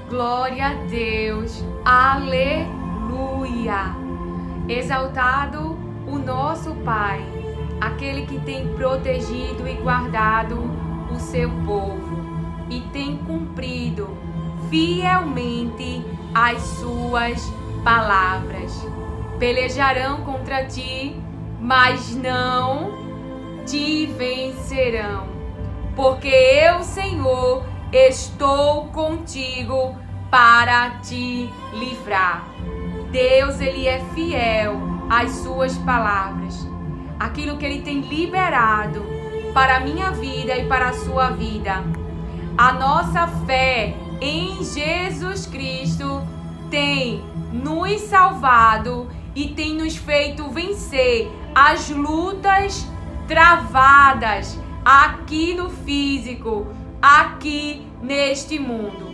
Glória a Deus. Aleluia. Exaltado o nosso Pai, aquele que tem protegido e guardado o seu povo e tem cumprido fielmente as suas palavras. Pelejarão contra ti, mas não te vencerão, porque eu, Senhor, estou contigo para te livrar. Deus, Ele é fiel às suas palavras. Aquilo que Ele tem liberado para a minha vida e para a sua vida. A nossa fé em Jesus Cristo tem nos salvado e tem nos feito vencer as lutas travadas aqui no físico, aqui neste mundo.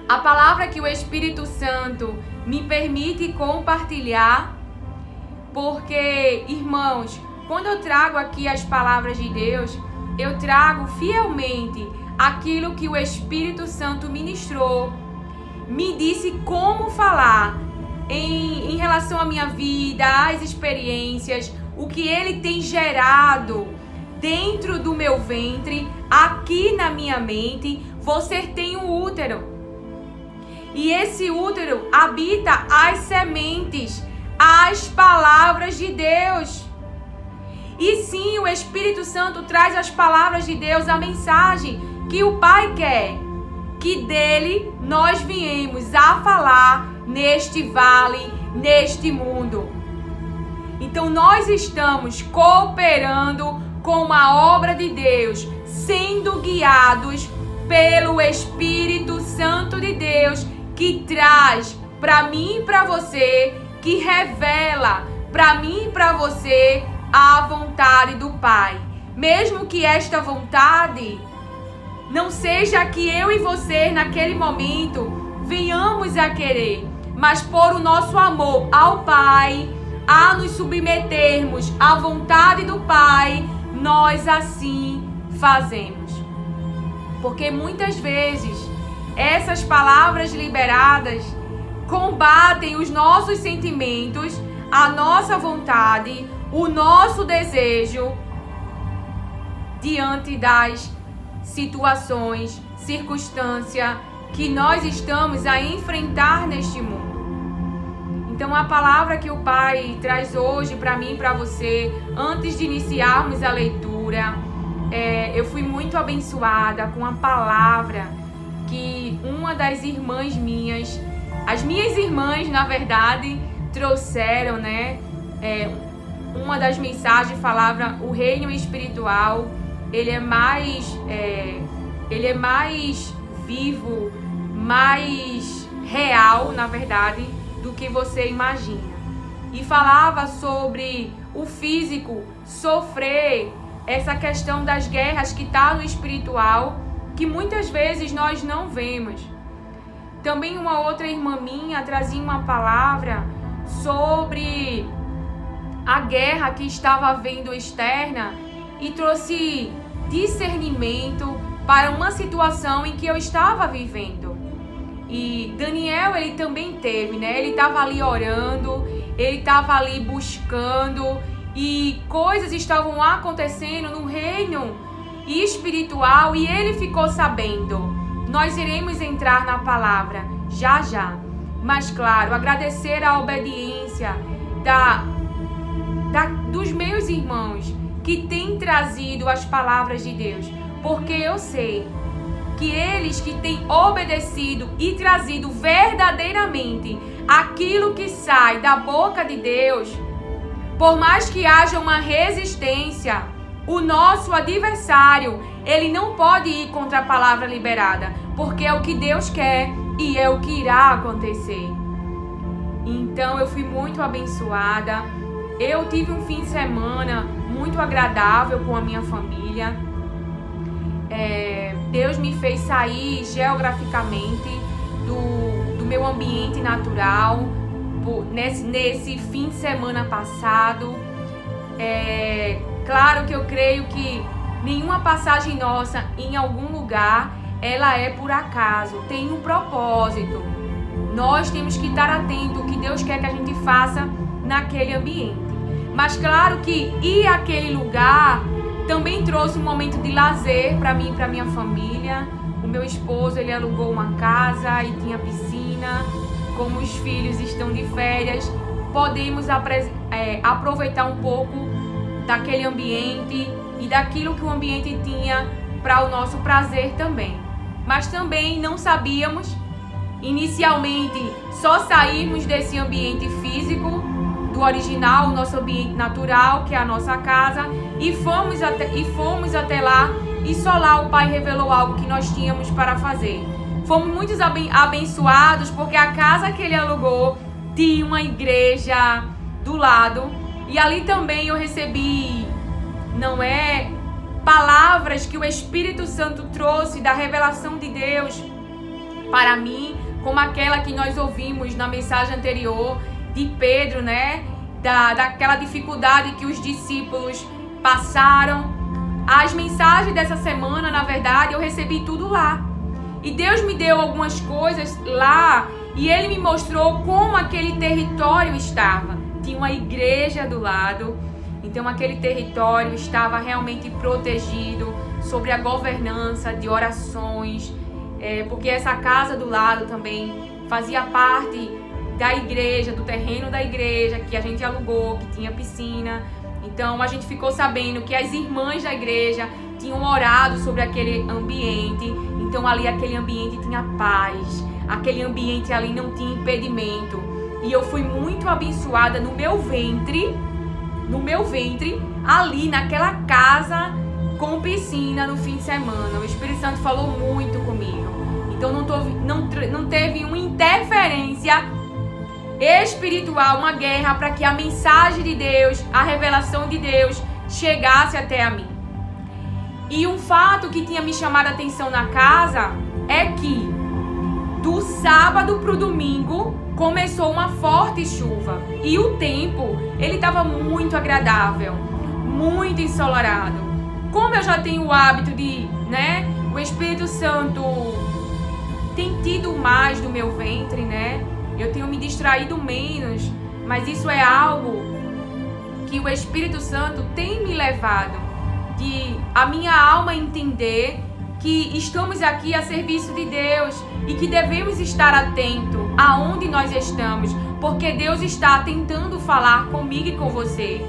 A palavra que o Espírito Santo me permite compartilhar, porque, irmãos, quando eu trago aqui as palavras de Deus, eu trago fielmente aquilo que o Espírito Santo ministrou, me disse como falar em relação à minha vida, às experiências, o que Ele tem gerado dentro do meu ventre, aqui na minha mente. Você tem um útero. E esse útero habita as sementes, as palavras de Deus. E sim, o Espírito Santo traz as palavras de Deus, a mensagem que o Pai quer que dele nós viemos a falar neste vale, neste mundo. Então nós estamos cooperando com a obra de Deus, sendo guiados pelo Espírito Santo de Deus, que traz para mim e para você, que revela para mim e para você a vontade do Pai. Mesmo que esta vontade não seja a que eu e você naquele momento venhamos a querer, mas por o nosso amor ao Pai, a nos submetermos à vontade do Pai, nós assim fazemos. Porque muitas vezes essas palavras liberadas combatem os nossos sentimentos, a nossa vontade, o nosso desejo diante das situações, circunstâncias que nós estamos a enfrentar neste mundo. Então a palavra que o Pai traz hoje para mim e para você, antes de iniciarmos a leitura, eu fui muito abençoada com a palavra que uma das irmãs minhas, as minhas irmãs na verdade, trouxeram, né? Uma das mensagens falava: o reino espiritual, ele é mais vivo, mais real, na verdade, do que você imagina. E falava sobre o físico sofrer essa questão das guerras que está no espiritual, que muitas vezes nós não vemos. Também uma outra irmã minha trazia uma palavra sobre a guerra que estava havendo externa e trouxe discernimento para uma situação em que eu estava vivendo. E Daniel, ele também teve, né? Ele estava ali orando, ele estava ali buscando, e coisas estavam acontecendo no reino espiritual e ele ficou sabendo. Nós iremos entrar na palavra já já. Mas claro, agradecer a obediência dos meus irmãos que têm trazido as palavras de Deus. Porque eu sei que eles que têm obedecido e trazido verdadeiramente aquilo que sai da boca de Deus, por mais que haja uma resistência, o nosso adversário, ele não pode ir contra a palavra liberada, porque é o que Deus quer e é o que irá acontecer. Então eu fui muito abençoada. Eu tive um fim de semana muito agradável com a minha família. Deus me fez sair geograficamente do meu ambiente natural nesse fim de semana passado. Claro que eu creio que nenhuma passagem nossa em algum lugar, ela é por acaso, tem um propósito. Nós temos que estar atentos ao que Deus quer que a gente faça naquele ambiente. Mas claro que ir àquele lugar também trouxe um momento de lazer para mim e para minha família. O meu esposo, ele alugou uma casa e tinha piscina. Como os filhos estão de férias, podemos aproveitar um pouco daquele ambiente e daquilo que o ambiente tinha para o nosso prazer também. Mas também não sabíamos, inicialmente, só sairmos desse ambiente físico, do original, o nosso ambiente natural, que é a nossa casa, e fomos até lá, e só lá o Pai revelou algo que nós tínhamos para fazer. Fomos muito abençoados, porque a casa que ele alugou tinha uma igreja do lado, e ali também eu recebi, palavras que o Espírito Santo trouxe da revelação de Deus para mim, como aquela que nós ouvimos na mensagem anterior de Pedro, daquela dificuldade que os discípulos passaram. As mensagens dessa semana, na verdade, eu recebi tudo lá. E Deus me deu algumas coisas lá e Ele me mostrou como aquele território estava. Tinha uma igreja do lado, então aquele território estava realmente protegido sobre a governança de orações, porque essa casa do lado também fazia parte da igreja, do terreno da igreja que a gente alugou, que tinha piscina. Então a gente ficou sabendo que as irmãs da igreja tinham orado sobre aquele ambiente. Então ali aquele ambiente tinha paz, aquele ambiente ali não tinha impedimento. E eu fui muito abençoada no meu ventre, ali naquela casa com piscina no fim de semana. O Espírito Santo falou muito comigo. Então não teve uma interferência espiritual, uma guerra para que a mensagem de Deus, a revelação de Deus chegasse até a mim. E um fato que tinha me chamado a atenção na casa é que do sábado para o domingo começou uma forte chuva e o tempo ele estava muito agradável, muito ensolarado. Como eu já tenho o hábito de, o Espírito Santo tem tido mais do meu ventre, eu tenho me distraído menos, mas isso é algo que o Espírito Santo tem me levado, de a minha alma entender que estamos aqui a serviço de Deus e que devemos estar atento aonde nós estamos, porque Deus está tentando falar comigo e com você,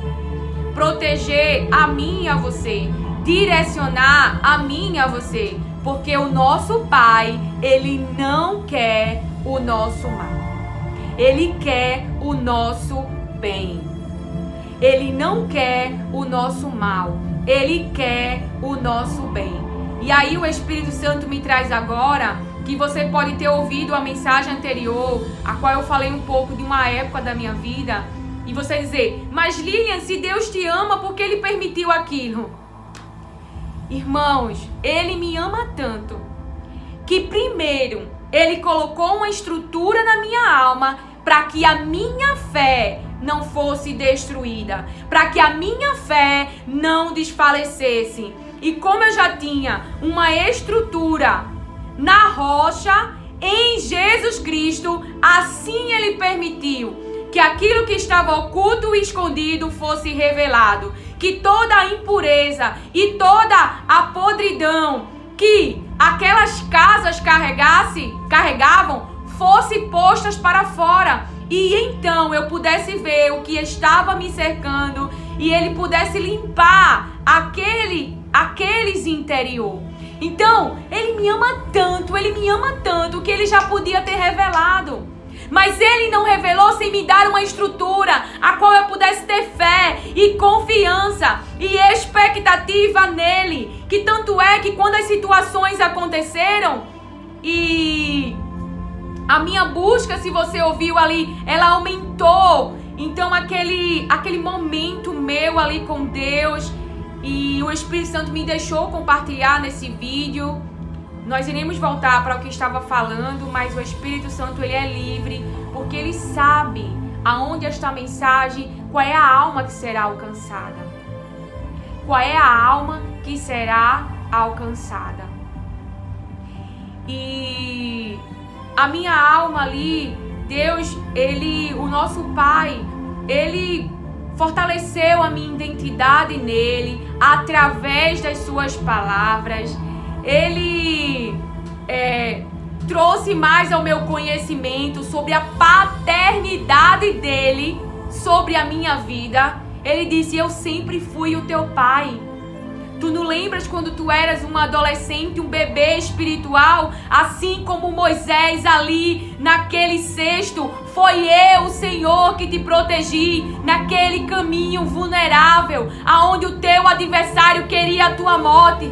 proteger a mim e a você, direcionar a mim e a você, porque o nosso Pai, Ele não quer o nosso mal. Ele quer o nosso bem. Ele não quer o nosso mal. Ele quer o nosso bem. E aí o Espírito Santo me traz agora que você pode ter ouvido a mensagem anterior, a qual eu falei um pouco de uma época da minha vida, e você dizer, mas Lilian, se Deus te ama, por que Ele permitiu aquilo? Irmãos, Ele me ama tanto, que primeiro Ele colocou uma estrutura na minha alma para que a minha fé não fosse destruída, para que a minha fé não desfalecesse. E como eu já tinha uma estrutura na rocha, em Jesus Cristo, assim Ele permitiu que aquilo que estava oculto e escondido fosse revelado, que toda a impureza e toda a podridão que aquelas casas carregavam fosse postas para fora, e então eu pudesse ver o que estava me cercando e Ele pudesse limpar aqueles interior. Então, Ele me ama tanto que Ele já podia ter revelado. Mas Ele não revelou sem me dar uma estrutura a qual eu pudesse ter fé e confiança e expectativa nele. Que tanto é que quando as situações aconteceram e a minha busca, se você ouviu ali, ela aumentou. Então aquele momento meu ali com Deus, e o Espírito Santo me deixou compartilhar nesse vídeo. Nós iremos voltar para o que estava falando, mas o Espírito Santo, ele é livre, porque ele sabe aonde esta mensagem, qual é a alma que será alcançada. qual é a alma que será alcançada. E a minha alma ali, Deus, o nosso Pai, Ele fortaleceu a minha identidade nele através das suas palavras. Ele trouxe mais ao meu conhecimento sobre a paternidade dele sobre a minha vida. Ele disse: eu sempre fui o teu pai. Tu não lembras quando tu eras uma adolescente, um bebê espiritual? Assim como Moisés ali naquele cesto, foi eu, Senhor, que te protegi naquele caminho vulnerável, aonde o teu adversário queria a tua morte,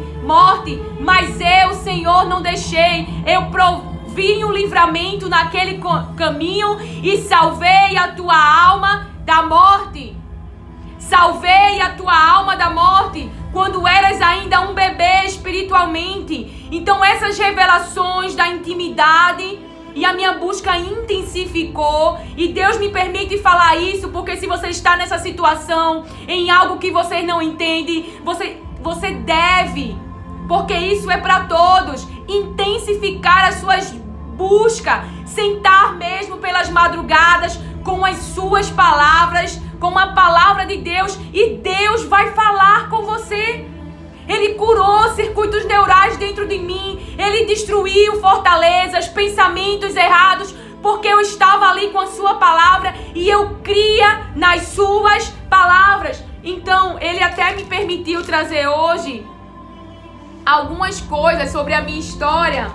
mas eu, Senhor, não deixei. Eu provi um livramento naquele caminho e salvei a tua alma da morte. Salvei a tua alma da morte quando eras ainda um bebê espiritualmente. Então essas revelações da intimidade e a minha busca intensificou. E Deus me permite falar isso porque se você está nessa situação, em algo que você não entende, você deve, porque isso é para todos, intensificar as suas buscas, sentar mesmo pelas madrugadas com as suas palavras, com a palavra de Deus, e Deus vai falar com você. Ele curou circuitos neurais dentro de mim, Ele destruiu fortalezas, pensamentos errados, porque eu estava ali com a sua palavra e eu cria nas suas palavras. Então, Ele até me permitiu trazer hoje algumas coisas sobre a minha história.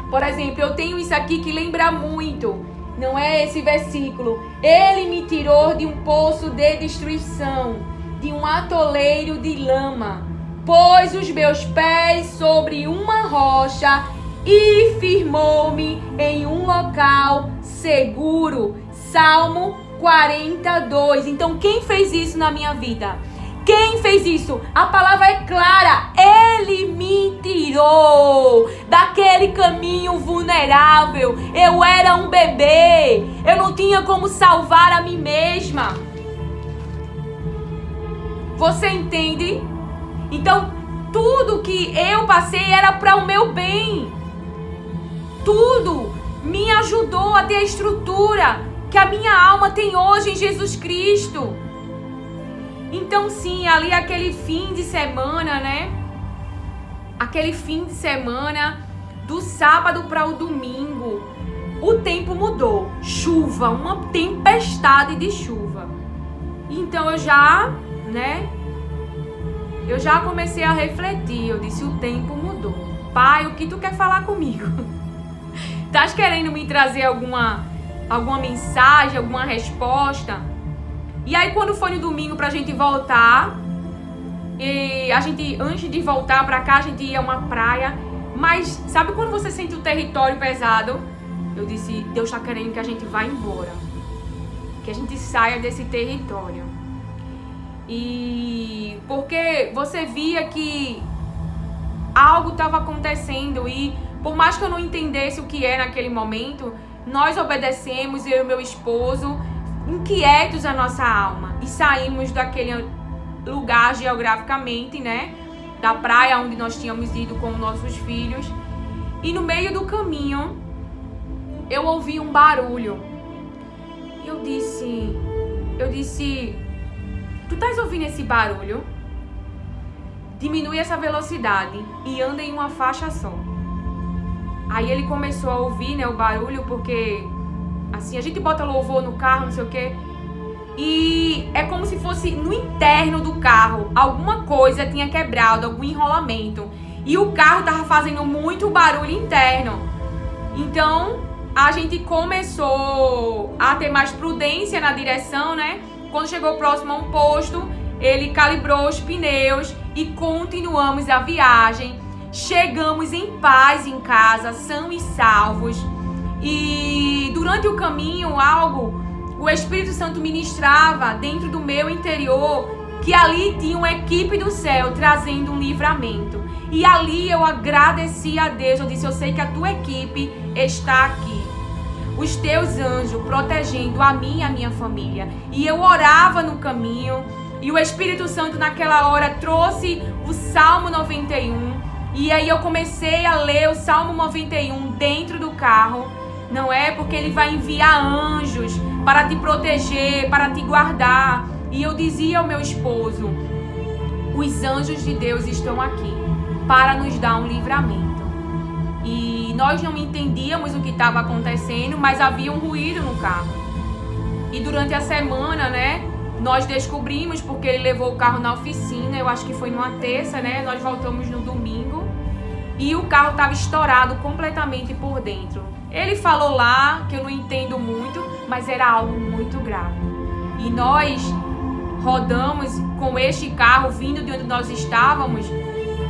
Por exemplo, eu tenho isso aqui que lembra muito. Não é esse versículo? Ele me tirou de um poço de destruição, de um atoleiro de lama. Pôs os meus pés sobre uma rocha e firmou-me em um local seguro. Salmo 42. Então, quem fez isso na minha vida? Quem fez isso? A palavra é clara. Ele me tirou daquele caminho vulnerável. Eu era um bebê. Eu não tinha como salvar a mim mesma. Você entende? Então, tudo que eu passei era para o meu bem. Tudo me ajudou a ter a estrutura que a minha alma tem hoje em Jesus Cristo. Então sim, ali aquele fim de semana, né? Aquele fim de semana, do sábado para o domingo, o tempo mudou. Chuva, uma tempestade de chuva. Então eu já comecei a refletir. Eu disse: o tempo mudou. Pai, o que tu quer falar comigo? Estás querendo me trazer alguma mensagem, alguma resposta? E aí quando foi no domingo pra gente voltar, e antes de voltar pra cá, a gente ia a uma praia. Mas sabe quando você sente o território pesado? Eu disse: Deus tá querendo que a gente vá embora, que a gente saia desse território. E porque você via que algo estava acontecendo, e por mais que eu não entendesse o que é naquele momento, nós obedecemos, eu e meu esposo, inquietos a nossa alma, e saímos daquele lugar geograficamente, né, da praia onde nós tínhamos ido com nossos filhos. E no meio do caminho eu ouvi um barulho. E eu disse: tu estás ouvindo esse barulho? Diminui essa velocidade e anda em uma faixa só. Aí ele começou a ouvir, né, o barulho, porque assim, a gente bota louvor no carro, não sei o quê, e é como se fosse no interno do carro, alguma coisa tinha quebrado, algum enrolamento, e o carro tava fazendo muito barulho interno. Então, a gente começou a ter mais prudência na direção, né? Quando chegou próximo a um posto, ele calibrou os pneus e continuamos a viagem. Chegamos em paz em casa, são e salvos. E durante o caminho, o Espírito Santo ministrava dentro do meu interior, que ali tinha uma equipe do céu trazendo um livramento. E ali eu agradeci a Deus. Eu disse: eu sei que a tua equipe está aqui, os teus anjos protegendo a mim e a minha família. E eu orava no caminho, E o Espírito Santo naquela hora trouxe o Salmo 91. E aí eu comecei a ler o Salmo 91 dentro do carro. Não é? Porque ele vai enviar anjos para te proteger, para te guardar. E eu dizia ao meu esposo: os anjos de Deus estão aqui para nos dar um livramento. E nós não entendíamos o que estava acontecendo, mas havia um ruído no carro. E durante a semana, né, nós descobrimos, porque ele levou o carro na oficina, eu acho que foi numa terça, né, nós voltamos no domingo, e o carro estava estourado completamente por dentro. Ele falou lá, que eu não entendo muito, mas era algo muito grave. E nós rodamos com este carro vindo de onde nós estávamos.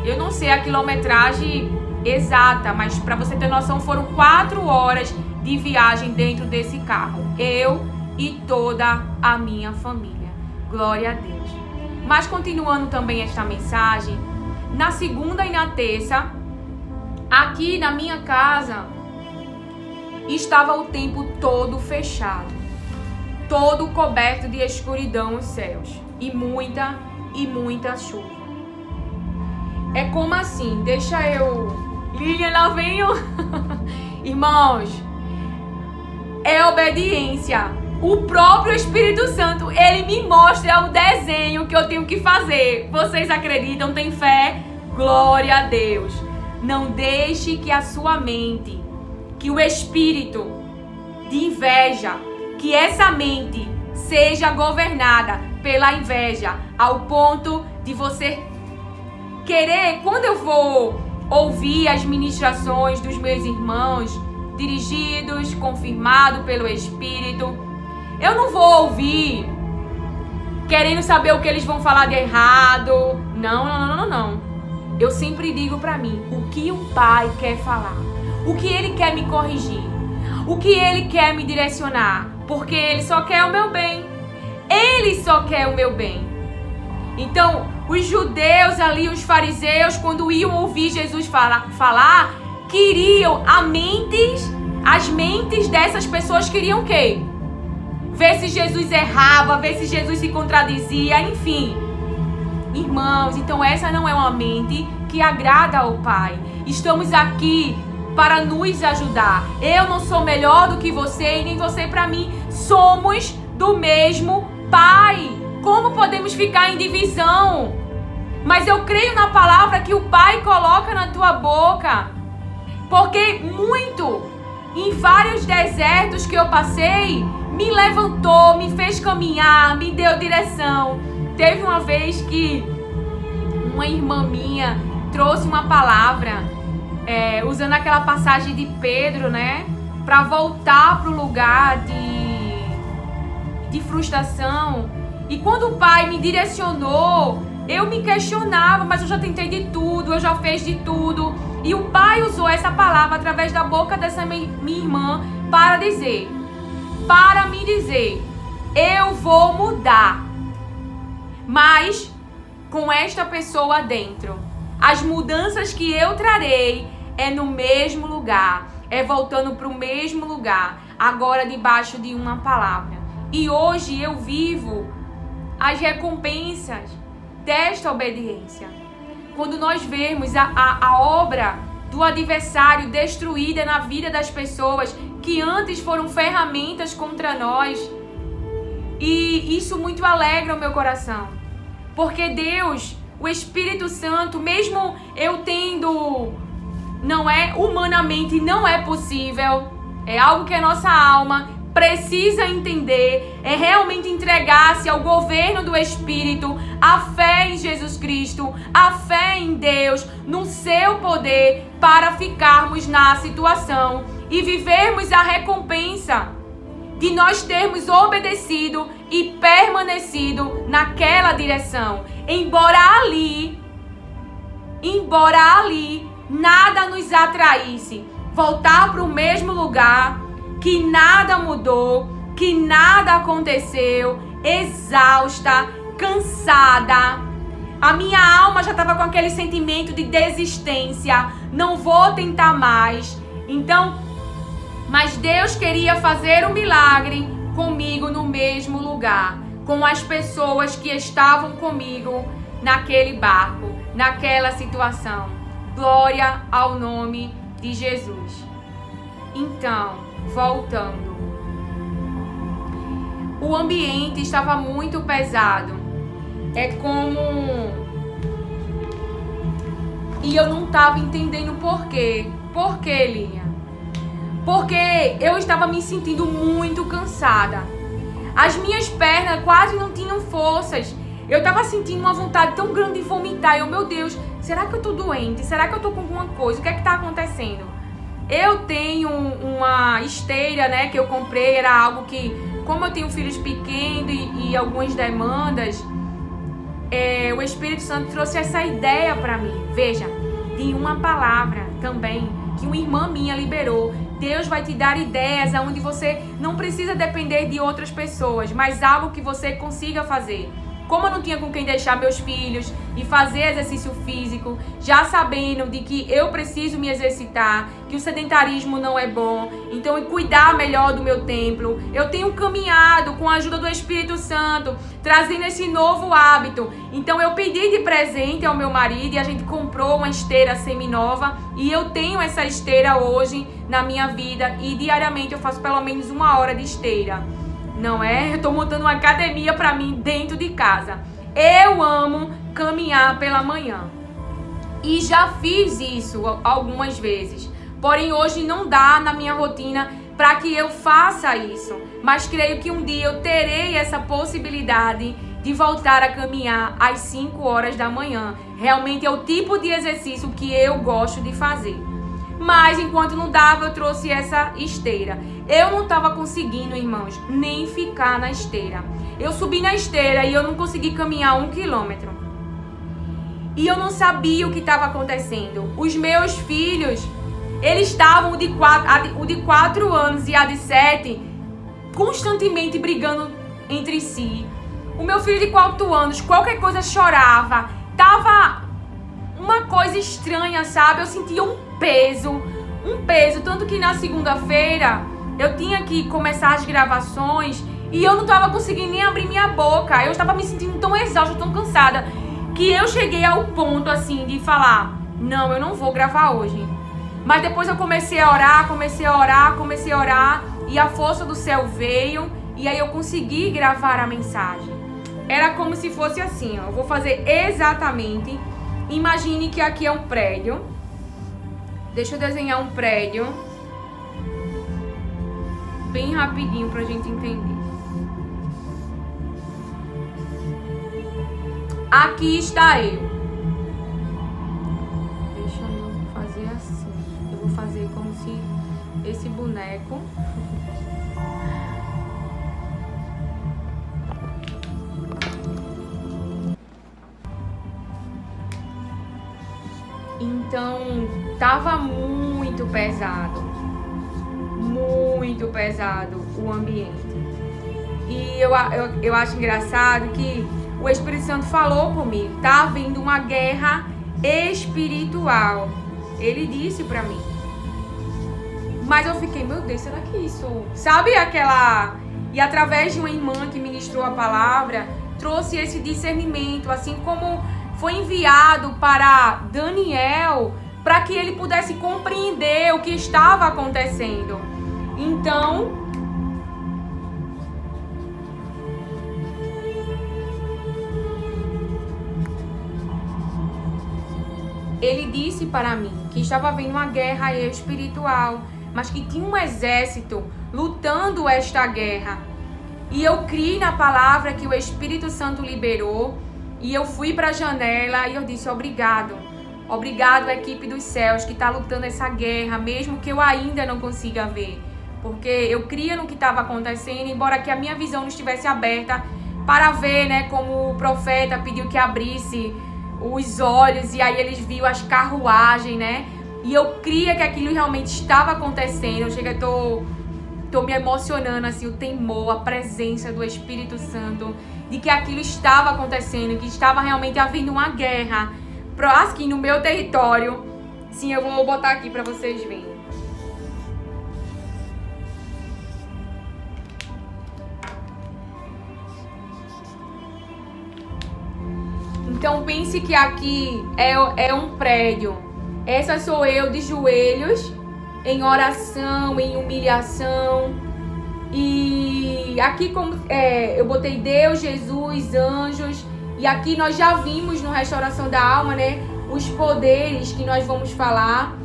Eu não sei a quilometragem exata, mas para você ter noção, foram 4 horas de viagem dentro desse carro. Eu e toda a minha família. Glória a Deus. Mas continuando também esta mensagem, na segunda e na terça, aqui na minha casa, estava o tempo todo fechado, todo coberto de escuridão os céus, e muita chuva. É como assim? Deixa eu... Lilian, lá venho. Irmãos, é obediência. O próprio Espírito Santo, ele me mostra o desenho que eu tenho que fazer. Vocês acreditam? Tem fé? Glória a Deus. Não deixe que a sua mente, que o espírito de inveja, que essa mente seja governada pela inveja, ao ponto de você querer, quando eu vou ouvir as ministrações dos meus irmãos, dirigidos, confirmado pelo Espírito, eu não vou ouvir querendo saber o que eles vão falar de errado. Não. Eu sempre digo pra mim o que o Pai quer falar, o que Ele quer me corrigir, o que Ele quer me direcionar, porque Ele só quer o meu bem. Ele só quer o meu bem. Então, os judeus ali, os fariseus, quando iam ouvir Jesus falar, queriam as mentes dessas pessoas queriam o quê? Ver se Jesus errava, ver se Jesus se contradizia, enfim. Irmãos, então essa não é uma mente que agrada ao Pai. Estamos aqui para nos ajudar. Eu não sou melhor do que você e nem você para mim. Somos do mesmo Pai. Como podemos ficar em divisão? Mas eu creio na palavra que o Pai coloca na tua boca. Porque em vários desertos que eu passei, me levantou, me fez caminhar, me deu direção. Teve uma vez que uma irmã minha trouxe uma palavra, usando aquela passagem de Pedro, né? Para voltar para o lugar de frustração. E quando o Pai me direcionou, eu me questionava, mas eu já tentei de tudo, eu já fiz de tudo. E o Pai usou essa palavra através da boca dessa minha irmã para me dizer, eu vou mudar, mas com esta pessoa dentro. As mudanças que eu trarei é no mesmo lugar, é voltando para o mesmo lugar, agora debaixo de uma palavra. E hoje eu vivo as recompensas desta obediência. Quando nós vemos a obra do adversário destruída na vida das pessoas que antes foram ferramentas contra nós, e isso muito alegra o meu coração, porque Deus, o Espírito Santo, mesmo eu tendo, humanamente não é possível, é algo que a nossa alma precisa entender, é realmente entregar-se ao governo do Espírito, a fé em Jesus Cristo, a fé em Deus, no seu poder, para ficarmos na situação e vivermos a recompensa de nós termos obedecido e permanecido naquela direção. Embora ali nada nos atraísse, voltar para o mesmo lugar, que nada mudou, que nada aconteceu, exausta, cansada. A minha alma já estava com aquele sentimento de desistência, não vou tentar mais. Então, mas Deus queria fazer um milagre comigo no mesmo lugar. com as pessoas que estavam comigo naquele barco, naquela situação. Glória ao nome de Jesus. Então, voltando. O ambiente estava muito pesado. É como... E eu não estava entendendo por quê. Por quê, Lilian? Porque eu estava me sentindo muito cansada. As minhas pernas quase não tinham forças. Eu estava sentindo uma vontade tão grande de vomitar. Eu, meu Deus, será que eu tô doente? Será que eu tô com alguma coisa? O que é que tá acontecendo? Eu tenho uma esteira, né, que eu comprei. Era algo que, como eu tenho filhos pequenos e algumas demandas, o Espírito Santo trouxe essa ideia para mim. Veja, de uma palavra também que uma irmã minha liberou. Deus vai te dar ideias onde você não precisa depender de outras pessoas, mas algo que você consiga fazer. Como eu não tinha com quem deixar meus filhos e fazer exercício físico, já sabendo de que eu preciso me exercitar, que o sedentarismo não é bom, então cuidar melhor do meu templo, eu tenho caminhado com a ajuda do Espírito Santo, trazendo esse novo hábito. Então eu pedi de presente ao meu marido e a gente comprou uma esteira semi-nova e eu tenho essa esteira hoje na minha vida e diariamente eu faço pelo menos 1 hora de esteira. Não é? Eu tô montando uma academia pra mim dentro de casa. Eu amo caminhar pela manhã. E já fiz isso algumas vezes. Porém, hoje não dá na minha rotina para que eu faça isso. Mas creio que um dia eu terei essa possibilidade de voltar a caminhar às 5 horas da manhã. Realmente é o tipo de exercício que eu gosto de fazer. Mas enquanto não dava, eu trouxe essa esteira. Eu não estava conseguindo, irmãos, nem ficar na esteira. Eu subi na esteira e eu não consegui caminhar 1 quilômetro. E eu não sabia o que estava acontecendo. Os meus filhos, eles estavam, o de 4 anos e a de 7, constantemente brigando entre si. O meu filho de 4 anos, qualquer coisa chorava. Tava uma coisa estranha, sabe? Eu sentia um peso, tanto que na segunda-feira eu tinha que começar as gravações e eu não tava conseguindo nem abrir minha boca. Eu estava me sentindo tão exausta, tão cansada, que eu cheguei ao ponto assim de falar, não, eu não vou gravar hoje. Mas depois eu comecei a orar e a força do céu veio e aí eu consegui gravar a mensagem. Era como se fosse assim, ó, eu vou fazer exatamente. Imagine que aqui é um prédio. Deixa eu desenhar um prédio bem rapidinho pra gente entender. Aqui está eu. Deixa eu fazer assim. Eu vou fazer como se esse boneco... Então, tava muito pesado o ambiente. E eu acho engraçado que o Espírito Santo falou comigo, tá havendo uma guerra espiritual. Ele disse pra mim. Mas eu fiquei, meu Deus, será que isso... Sabe aquela... E através de uma irmã que ministrou a palavra, trouxe esse discernimento, assim como... foi enviado para Daniel para que ele pudesse compreender o que estava acontecendo. Então, ele disse para mim que estava havendo uma guerra espiritual, mas que tinha um exército lutando esta guerra. E eu criei na palavra que o Espírito Santo liberou. E eu fui para a janela e eu disse, obrigado. Obrigado, equipe dos céus, que está lutando essa guerra, mesmo que eu ainda não consiga ver. Porque eu cria no que estava acontecendo, embora que a minha visão não estivesse aberta para ver, né? Como o profeta pediu que abrisse os olhos e aí eles viram as carruagens, né? E eu cria que aquilo realmente estava acontecendo. Eu chego, tô me emocionando, assim, o temor, a presença do Espírito Santo, de que aquilo estava acontecendo, que estava realmente havendo uma guerra aqui no meu território. Sim, eu vou botar aqui para vocês verem. Então pense que aqui é um prédio. Essa sou eu de joelhos, em oração, em humilhação. E aqui eu botei Deus, Jesus, anjos. E aqui nós já vimos no Restauração da Alma, né, os poderes que nós vamos falar.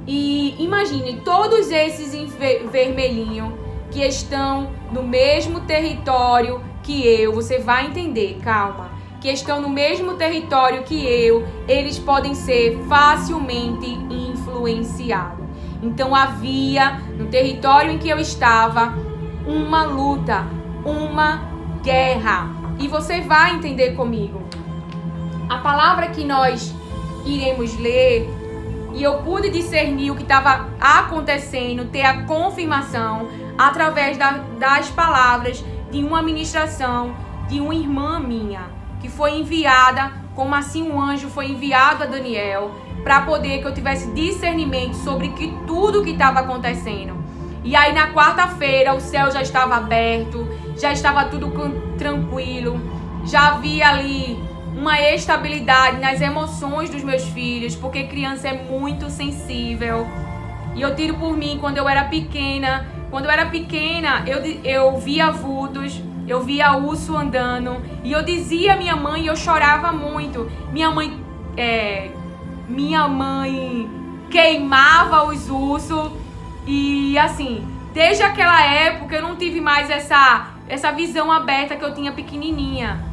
E imagine todos esses em vermelhinho que estão no mesmo território que eu. Você vai entender, calma. Que estão no mesmo território que eu. Eles podem ser facilmente influenciados. Então havia no território em que eu estava uma luta, uma guerra. E você vai entender comigo. A palavra que nós iremos ler, e eu pude discernir o que estava acontecendo, ter a confirmação através das palavras de uma ministração de uma irmã minha, que foi enviada, como assim um anjo foi enviado a Daniel, para poder que eu tivesse discernimento sobre tudo que estava acontecendo. E aí na quarta-feira o céu já estava aberto, já estava tudo tranquilo, já havia ali uma estabilidade nas emoções dos meus filhos, porque criança é muito sensível. E eu tiro por mim, quando eu era pequena, eu via vultos, eu via urso andando, e eu dizia à minha mãe, e eu chorava muito. Minha mãe queimava os ursos, e assim, desde aquela época eu não tive mais essa visão aberta que eu tinha pequenininha.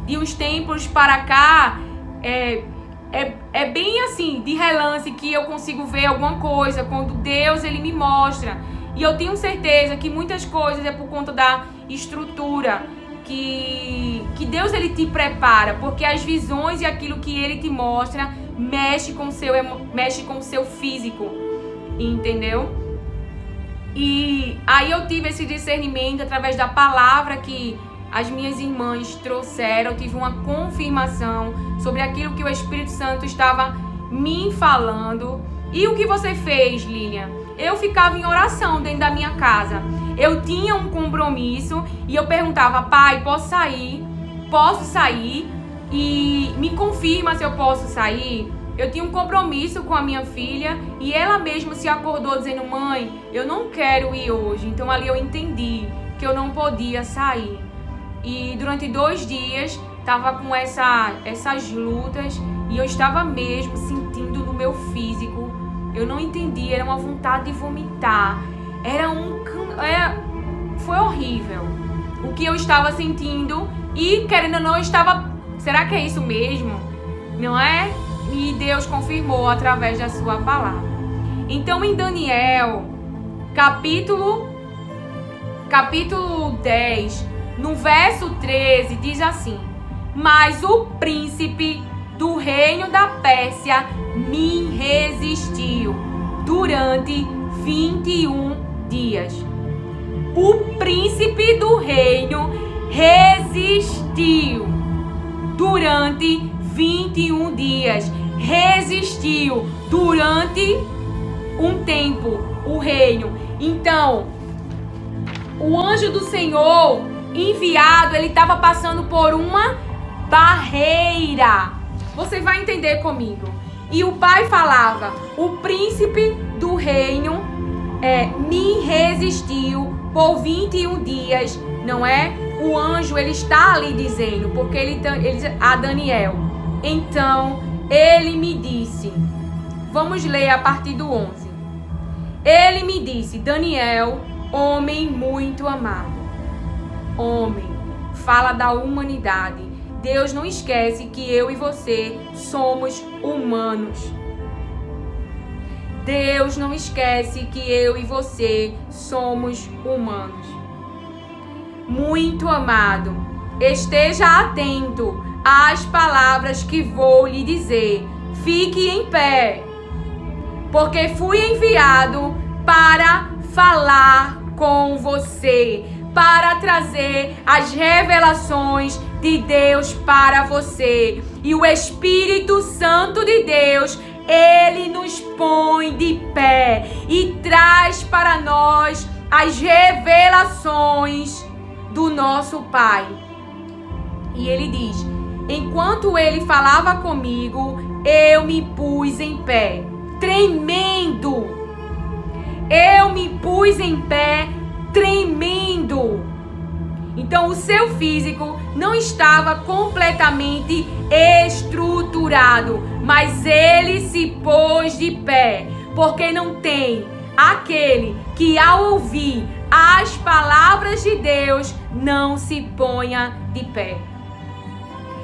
De uns tempos para cá, é bem assim, de relance, que eu consigo ver alguma coisa, quando Deus ele me mostra. E eu tenho certeza que muitas coisas é por conta da estrutura que Deus ele te prepara, porque as visões e aquilo que ele te mostra mexe com o seu físico, entendeu? E aí eu tive esse discernimento através da palavra que as minhas irmãs trouxeram. Eu tive uma confirmação sobre aquilo que o Espírito Santo estava me falando. E o que você fez, Lilian? Eu ficava em oração dentro da minha casa. Eu tinha um compromisso e eu perguntava: pai, posso sair? Posso sair? E me confirma se eu posso sair. Eu tinha um compromisso com a minha filha e ela mesma se acordou dizendo: mãe, eu não quero ir hoje. Então ali eu entendi que eu não podia sair. E durante 2 dias estava com essas lutas e eu estava mesmo sentindo no meu físico. Eu não entendi, era uma vontade de vomitar. Foi horrível o que eu estava sentindo e, querendo ou não, eu estava... Será que é isso mesmo? Não é? E Deus confirmou através da sua palavra. Então, em Daniel, capítulo 10, no verso 13, diz assim: mas o príncipe do reino da Pérsia me resistiu durante 21 dias. O príncipe do reino resistiu durante 21 dias. Resistiu durante um tempo o reino. Então, o anjo do Senhor enviado, ele estava passando por uma barreira. Você vai entender comigo. E o pai falava: o príncipe do reino me resistiu por 21 dias, não é? O anjo, ele está ali dizendo, porque ele a Daniel. Então, ele me disse, vamos ler a partir do 11. Ele me disse: Daniel, homem muito amado. Homem, fala da humanidade. Deus não esquece que eu e você somos humanos. Deus não esquece que eu e você somos humanos. Muito amado, esteja atento às palavras que vou lhe dizer. Fique em pé, porque fui enviado para falar com você, para trazer as revelações de Deus para você. E o Espírito Santo de Deus, ele nos põe de pé e traz para nós as revelações do nosso Pai. E ele diz: enquanto ele falava comigo, eu me pus em pé, tremendo. Eu me pus em pé, tremendo. Então o seu físico não estava completamente estruturado, mas ele se pôs de pé, porque não tem aquele que ao ouvir as palavras de Deus não se ponha de pé.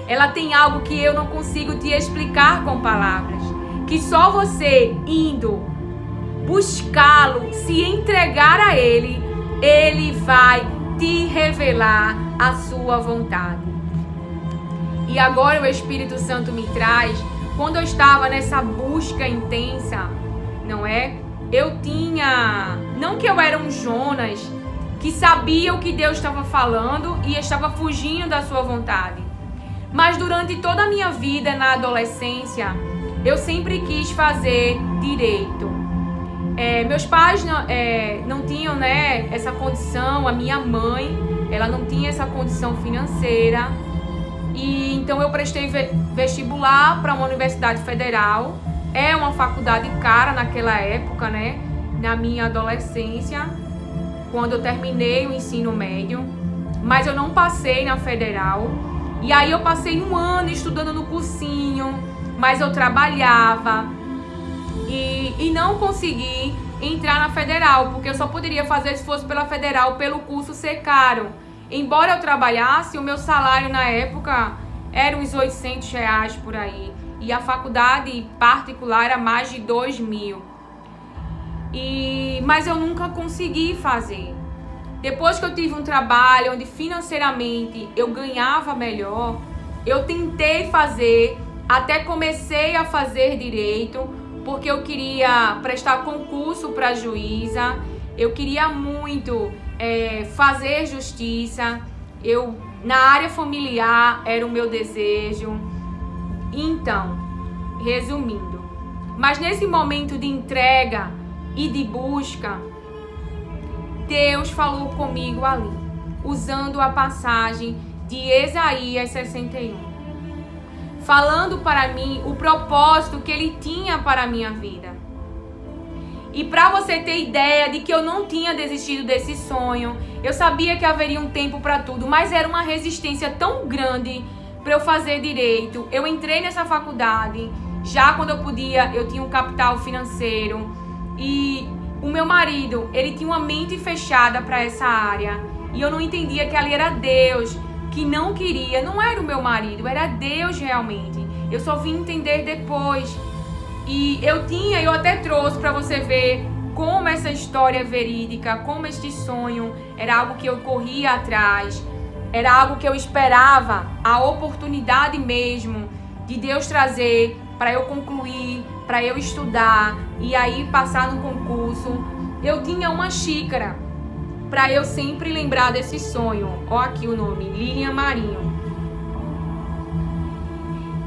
Ela tem algo que eu não consigo te explicar com palavras, que só você indo buscá-lo, se entregar a ele, ele vai te revelar a sua vontade. E agora o Espírito Santo me traz, quando eu estava nessa busca intensa, não é? Eu tinha, não que eu era um Jonas, que sabia o que Deus estava falando e estava fugindo da sua vontade. Mas durante toda a minha vida na adolescência, eu sempre quis fazer direito. Meus pais não tinham, né, essa condição. A minha mãe, ela não tinha essa condição financeira. E então eu prestei vestibular para uma universidade federal. É uma faculdade cara naquela época, né? Na minha adolescência, quando eu terminei o ensino médio. Mas eu não passei na federal. E aí eu passei um ano estudando no cursinho, mas eu trabalhava e não consegui entrar na federal, porque eu só poderia fazer se fosse pela federal, pelo curso ser caro. Embora eu trabalhasse, o meu salário na época era uns R$800 por aí. E a faculdade particular era mais de 2.000. Mas eu nunca consegui fazer. Depois que eu tive um trabalho onde financeiramente eu ganhava melhor, eu tentei fazer, até comecei a fazer direito, porque eu queria prestar concurso para juíza, eu queria muito fazer justiça, na área familiar era o meu desejo. Então, resumindo, mas nesse momento de entrega e de busca, Deus falou comigo ali, usando a passagem de Isaías 61, falando para mim o propósito que Ele tinha para a minha vida. E para você ter ideia de que eu não tinha desistido desse sonho, eu sabia que haveria um tempo para tudo, mas era uma resistência tão grande para eu fazer direito. Eu entrei nessa faculdade, já quando eu podia, eu tinha um capital financeiro, e o meu marido, ele tinha uma mente fechada para essa área. E eu não entendia que ali era Deus que não queria. Não era o meu marido, era Deus realmente. Eu só vim entender depois. E eu até trouxe para você ver como essa história é verídica, como este sonho era algo que eu corria atrás. Era algo que eu esperava, a oportunidade mesmo de Deus trazer para eu concluir, para eu estudar e aí passar no concurso. Eu tinha uma xícara para eu sempre lembrar desse sonho. Ó, aqui o nome, Lilian Marinho.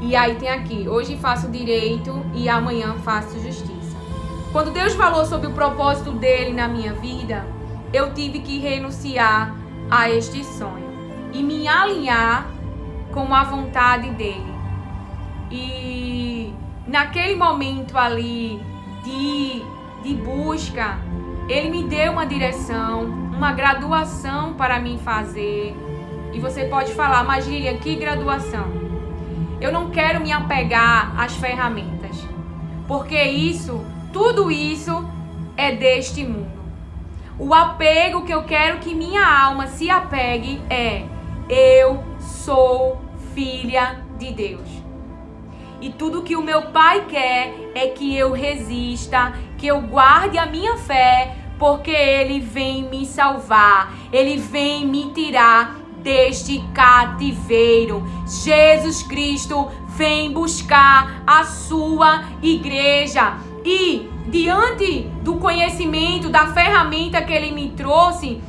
E aí tem aqui, hoje faço direito e amanhã faço justiça. Quando Deus falou sobre o propósito dele na minha vida, eu tive que renunciar a este sonho e me alinhar com a vontade dele. E naquele momento ali de busca, ele me deu uma direção, uma graduação para mim fazer. E você pode falar, mas Lilian, que graduação? Eu não quero me apegar às ferramentas, porque tudo isso é deste mundo. O apego que eu quero que minha alma se apegue é: eu sou filha de Deus. E tudo que o meu Pai quer é que eu resista, que eu guarde a minha fé, porque Ele vem me salvar, Ele vem me tirar deste cativeiro. Jesus Cristo vem buscar a sua igreja. E diante do conhecimento, da ferramenta que Ele me trouxe,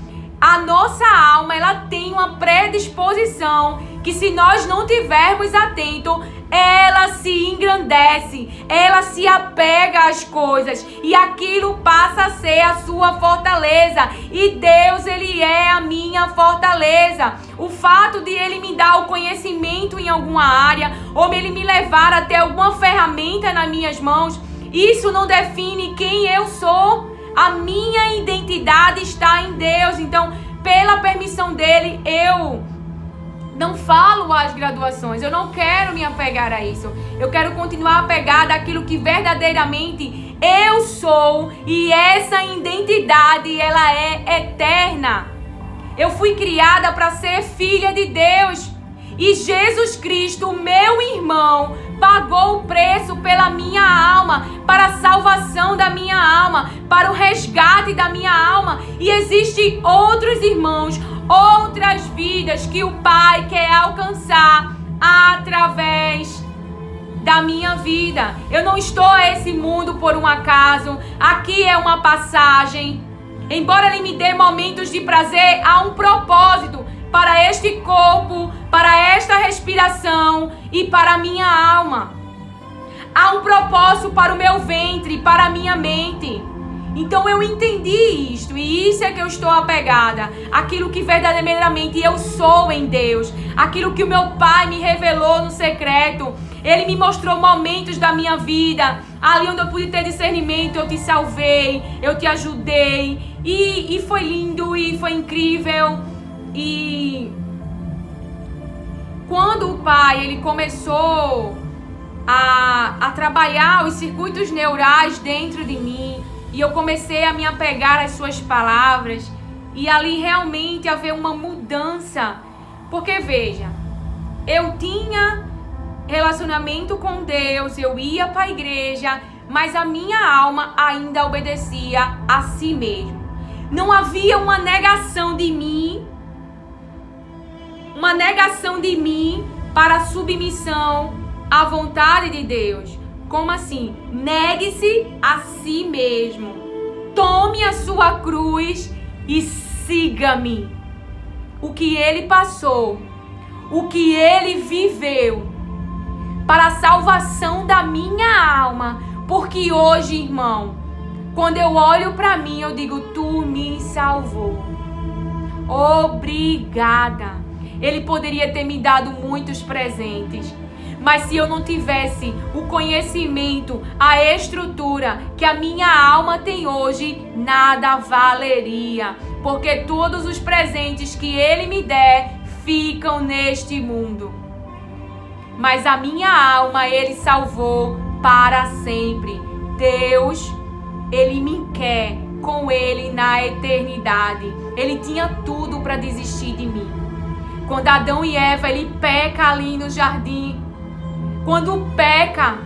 a nossa alma, ela tem uma predisposição que que se nós não tivermos atento, ela se engrandece, ela se apega às coisas e aquilo passa a ser a sua fortaleza. E Deus, Ele é a minha fortaleza. O fato de Ele me dar o conhecimento em alguma área ou Ele me levar até alguma ferramenta nas minhas mãos, isso não define quem eu sou. A minha identidade está em Deus. Então, pela permissão dEle, eu não falo as graduações, eu não quero me apegar a isso. Eu quero continuar apegada àquilo que verdadeiramente eu sou, e essa identidade, ela é eterna. Eu fui criada para ser filha de Deus, e Jesus Cristo, meu irmão, pagou o preço pela minha alma, para a salvação da minha alma, para o resgate da minha alma. E existem outros irmãos, outras vidas que o Pai quer alcançar através da minha vida. Eu não estou a esse mundo por um acaso. Aqui é uma passagem. Embora Ele me dê momentos de prazer, há um propósito para este corpo, para esta respiração e para a minha alma. Há um propósito para o meu ventre, para a minha mente. Então eu entendi isto, e isso é que eu estou apegada. Aquilo que verdadeiramente eu sou em Deus. Aquilo que o meu Pai me revelou no secreto. Ele me mostrou momentos da minha vida, ali onde eu pude ter discernimento. Eu te salvei, eu te ajudei. E foi lindo, e foi incrível. E quando o Pai, Ele começou a trabalhar os circuitos neurais dentro de mim, e eu comecei a me apegar às suas palavras, e ali realmente haver uma mudança. Porque veja, eu tinha relacionamento com Deus, eu ia para a igreja, mas a minha alma ainda obedecia a si mesmo. Não havia uma negação de mim, para a submissão à vontade de Deus. Como assim? Negue-se a si mesmo. Tome a sua cruz e siga-me. O que Ele passou, o que Ele viveu para a salvação da minha alma. Porque hoje, irmão, quando eu olho para mim, eu digo, tu me salvou. Obrigada. Ele poderia ter me dado muitos presentes, mas se eu não tivesse o conhecimento, a estrutura que a minha alma tem hoje, nada valeria. Porque todos os presentes que Ele me der ficam neste mundo. Mas a minha alma Ele salvou para sempre. Deus, Ele me quer com Ele na eternidade. Ele tinha tudo para desistir de mim. Quando Adão e Eva, ele peca ali no jardim. Quando peca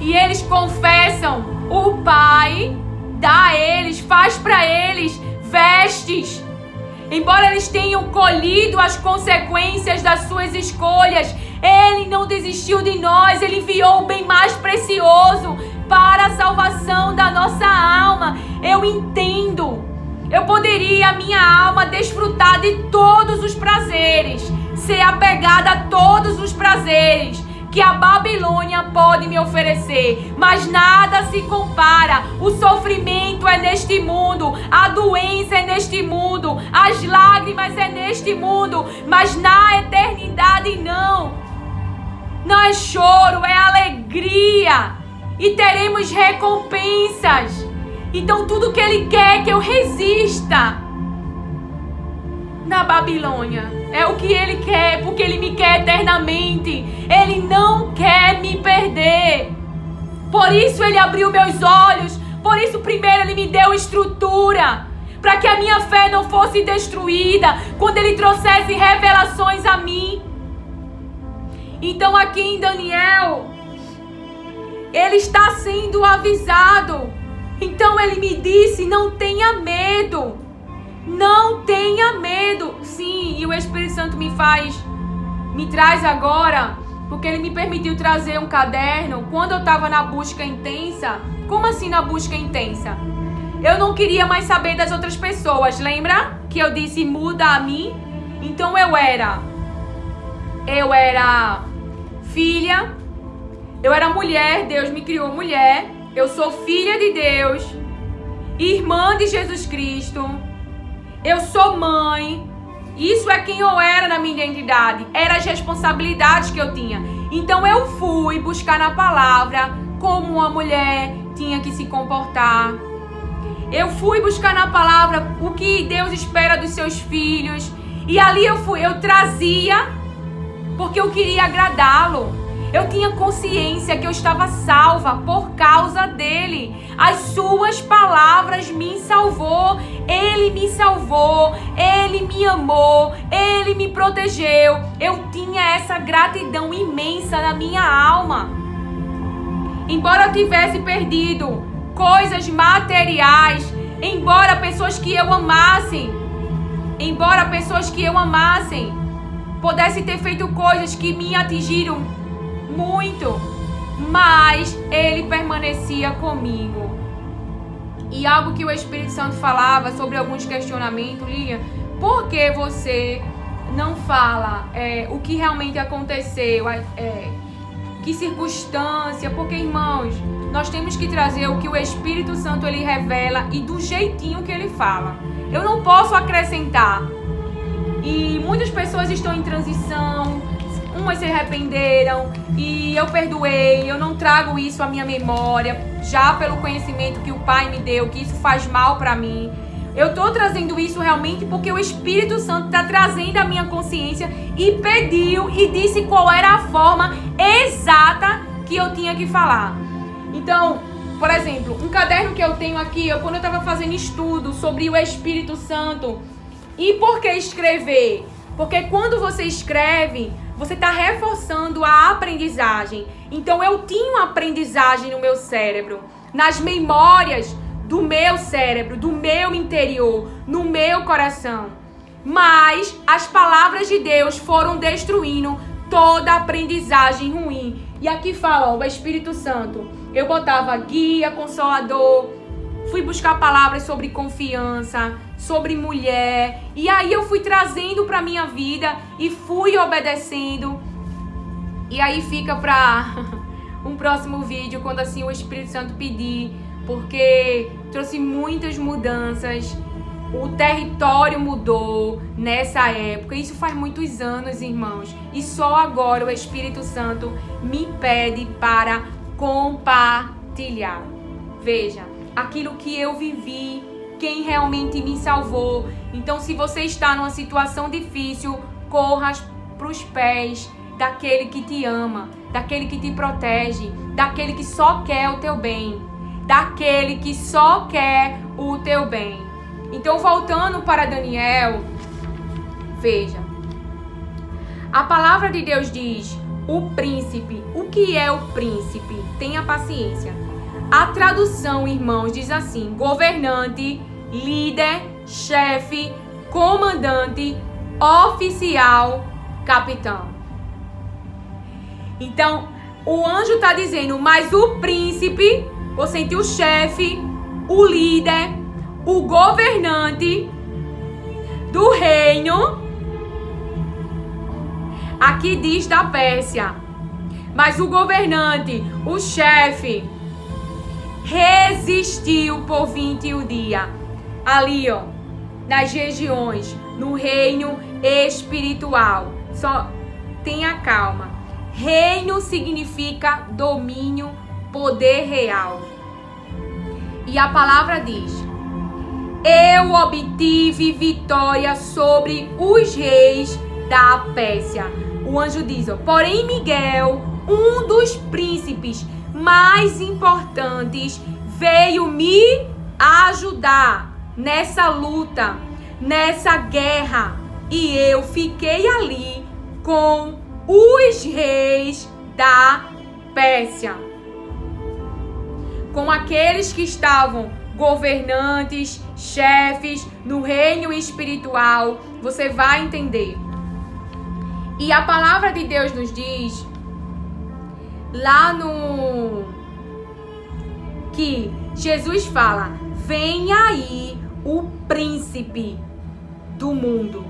e eles confessam, o Pai dá a eles, faz para eles vestes. Embora eles tenham colhido as consequências das suas escolhas, Ele não desistiu de nós. Ele enviou o bem mais precioso para a salvação da nossa alma. Eu entendo. Eu poderia, a minha alma, desfrutar de todos os prazeres, ser apegada a todos os prazeres que a Babilônia pode me oferecer, mas nada se compara. O sofrimento é neste mundo, a doença é neste mundo, as lágrimas é neste mundo, mas na eternidade não. Não é choro, é alegria, e teremos recompensas. Então tudo que Ele quer é que eu resista na Babilônia. É o que Ele quer, porque Ele me quer eternamente. Ele não quer me perder. Por isso Ele abriu meus olhos. Por isso primeiro Ele me deu estrutura, para que a minha fé não fosse destruída quando Ele trouxesse revelações a mim. Então aqui em Daniel, ele está sendo avisado. Então ele me disse, não tenha medo. Não tenha medo. Sim, e o Espírito Santo me traz agora, porque ele me permitiu trazer um caderno. Quando eu estava na busca intensa. Como assim na busca intensa? Eu não queria mais saber das outras pessoas. Lembra que eu disse, muda a mim? Então eu era eu era filha, eu era mulher, Deus me criou mulher, eu sou filha de Deus, irmã de Jesus Cristo, eu sou mãe. Isso é quem eu era na minha identidade, eram as responsabilidades que eu tinha. Então eu fui buscar na palavra como uma mulher tinha que se comportar. Eu fui buscar na palavra o que Deus espera dos seus filhos. E ali eu trazia, porque eu queria agradá-lo. Eu tinha consciência que eu estava salva por causa dele. As suas palavras me salvou. Ele me salvou. Ele me amou. Ele me protegeu. Eu tinha essa gratidão imensa na minha alma. Embora eu tivesse perdido coisas materiais, embora pessoas que eu amasse pudessem ter feito coisas que me atingiram muito, mas ele permanecia comigo. E algo que o Espírito Santo falava sobre alguns questionamentos, Lilian, por que você não fala o que realmente aconteceu, que circunstância? Porque, irmãos, nós temos que trazer o que o Espírito Santo ele revela e do jeitinho que ele fala. Eu não posso acrescentar. E muitas pessoas estão em transição, umas se arrependeram e eu perdoei, eu não trago isso à minha memória, já pelo conhecimento que o Pai me deu, que isso faz mal para mim. Eu estou trazendo isso realmente porque o Espírito Santo está trazendo a minha consciência e pediu e disse qual era a forma exata que eu tinha que falar. Então, por exemplo, um caderno que eu tenho aqui, quando eu estava fazendo estudo sobre o Espírito Santo. E por que escrever? Porque quando você escreve, você está reforçando a aprendizagem. Então eu tinha uma aprendizagem no meu cérebro, nas memórias do meu cérebro, do meu interior, no meu coração. Mas as palavras de Deus foram destruindo toda a aprendizagem ruim. E aqui fala, o Espírito Santo. Eu botava guia, consolador, fui buscar palavras sobre confiança, sobre mulher. E aí eu fui trazendo para minha vida e fui obedecendo. E aí fica para um próximo vídeo, quando assim o Espírito Santo pedir, porque trouxe muitas mudanças. O território mudou nessa época. Isso faz muitos anos, irmãos. E só agora o Espírito Santo me pede para compartilhar. Veja, aquilo que eu vivi, quem realmente me salvou. Então, se você está numa situação difícil, corra para os pés daquele que te ama, daquele que te protege, daquele que só quer o teu bem, daquele que só quer o teu bem. Então, voltando para Daniel, veja, a palavra de Deus diz, o príncipe. O que é o príncipe? Tenha paciência. A tradução, irmãos, diz assim, governante, líder, chefe, comandante, oficial, capitão. Então, o anjo está dizendo, mas o príncipe, ou seja, o chefe, o líder, o governante do reino, aqui diz da Pérsia, mas o governante, o chefe, resistiu por 21 dias, ali ó, nas regiões, no reino espiritual. Só tenha calma. Reino significa domínio, poder real. E a palavra diz, eu obtive vitória sobre os reis da Pérsia. O anjo diz, ó, porém Miguel, um dos príncipes mais importantes, veio me ajudar nessa luta, nessa guerra. E eu fiquei ali com os reis da Pérsia, com aqueles que estavam governantes, chefes no reino espiritual. Você vai entender. E a palavra de Deus nos diz lá no que Jesus fala, vem aí o príncipe do mundo,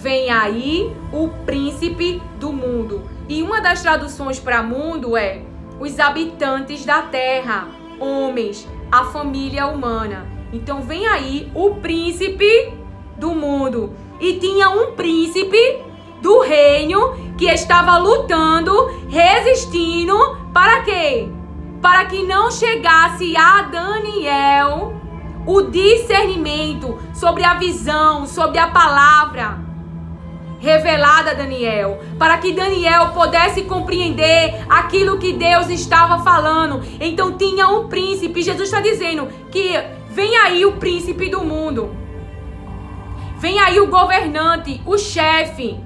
vem aí o príncipe do mundo. E uma das traduções para mundo é os habitantes da terra, homens, a família humana. Então vem aí o príncipe do mundo. E tinha um príncipe do reino que estava lutando, resistindo, para quê? Para que não chegasse a Daniel o discernimento sobre a visão, sobre a palavra revelada a Daniel, para que Daniel pudesse compreender aquilo que Deus estava falando. Então tinha um príncipe. Jesus está dizendo que vem aí o príncipe do mundo, vem aí o governante, o chefe,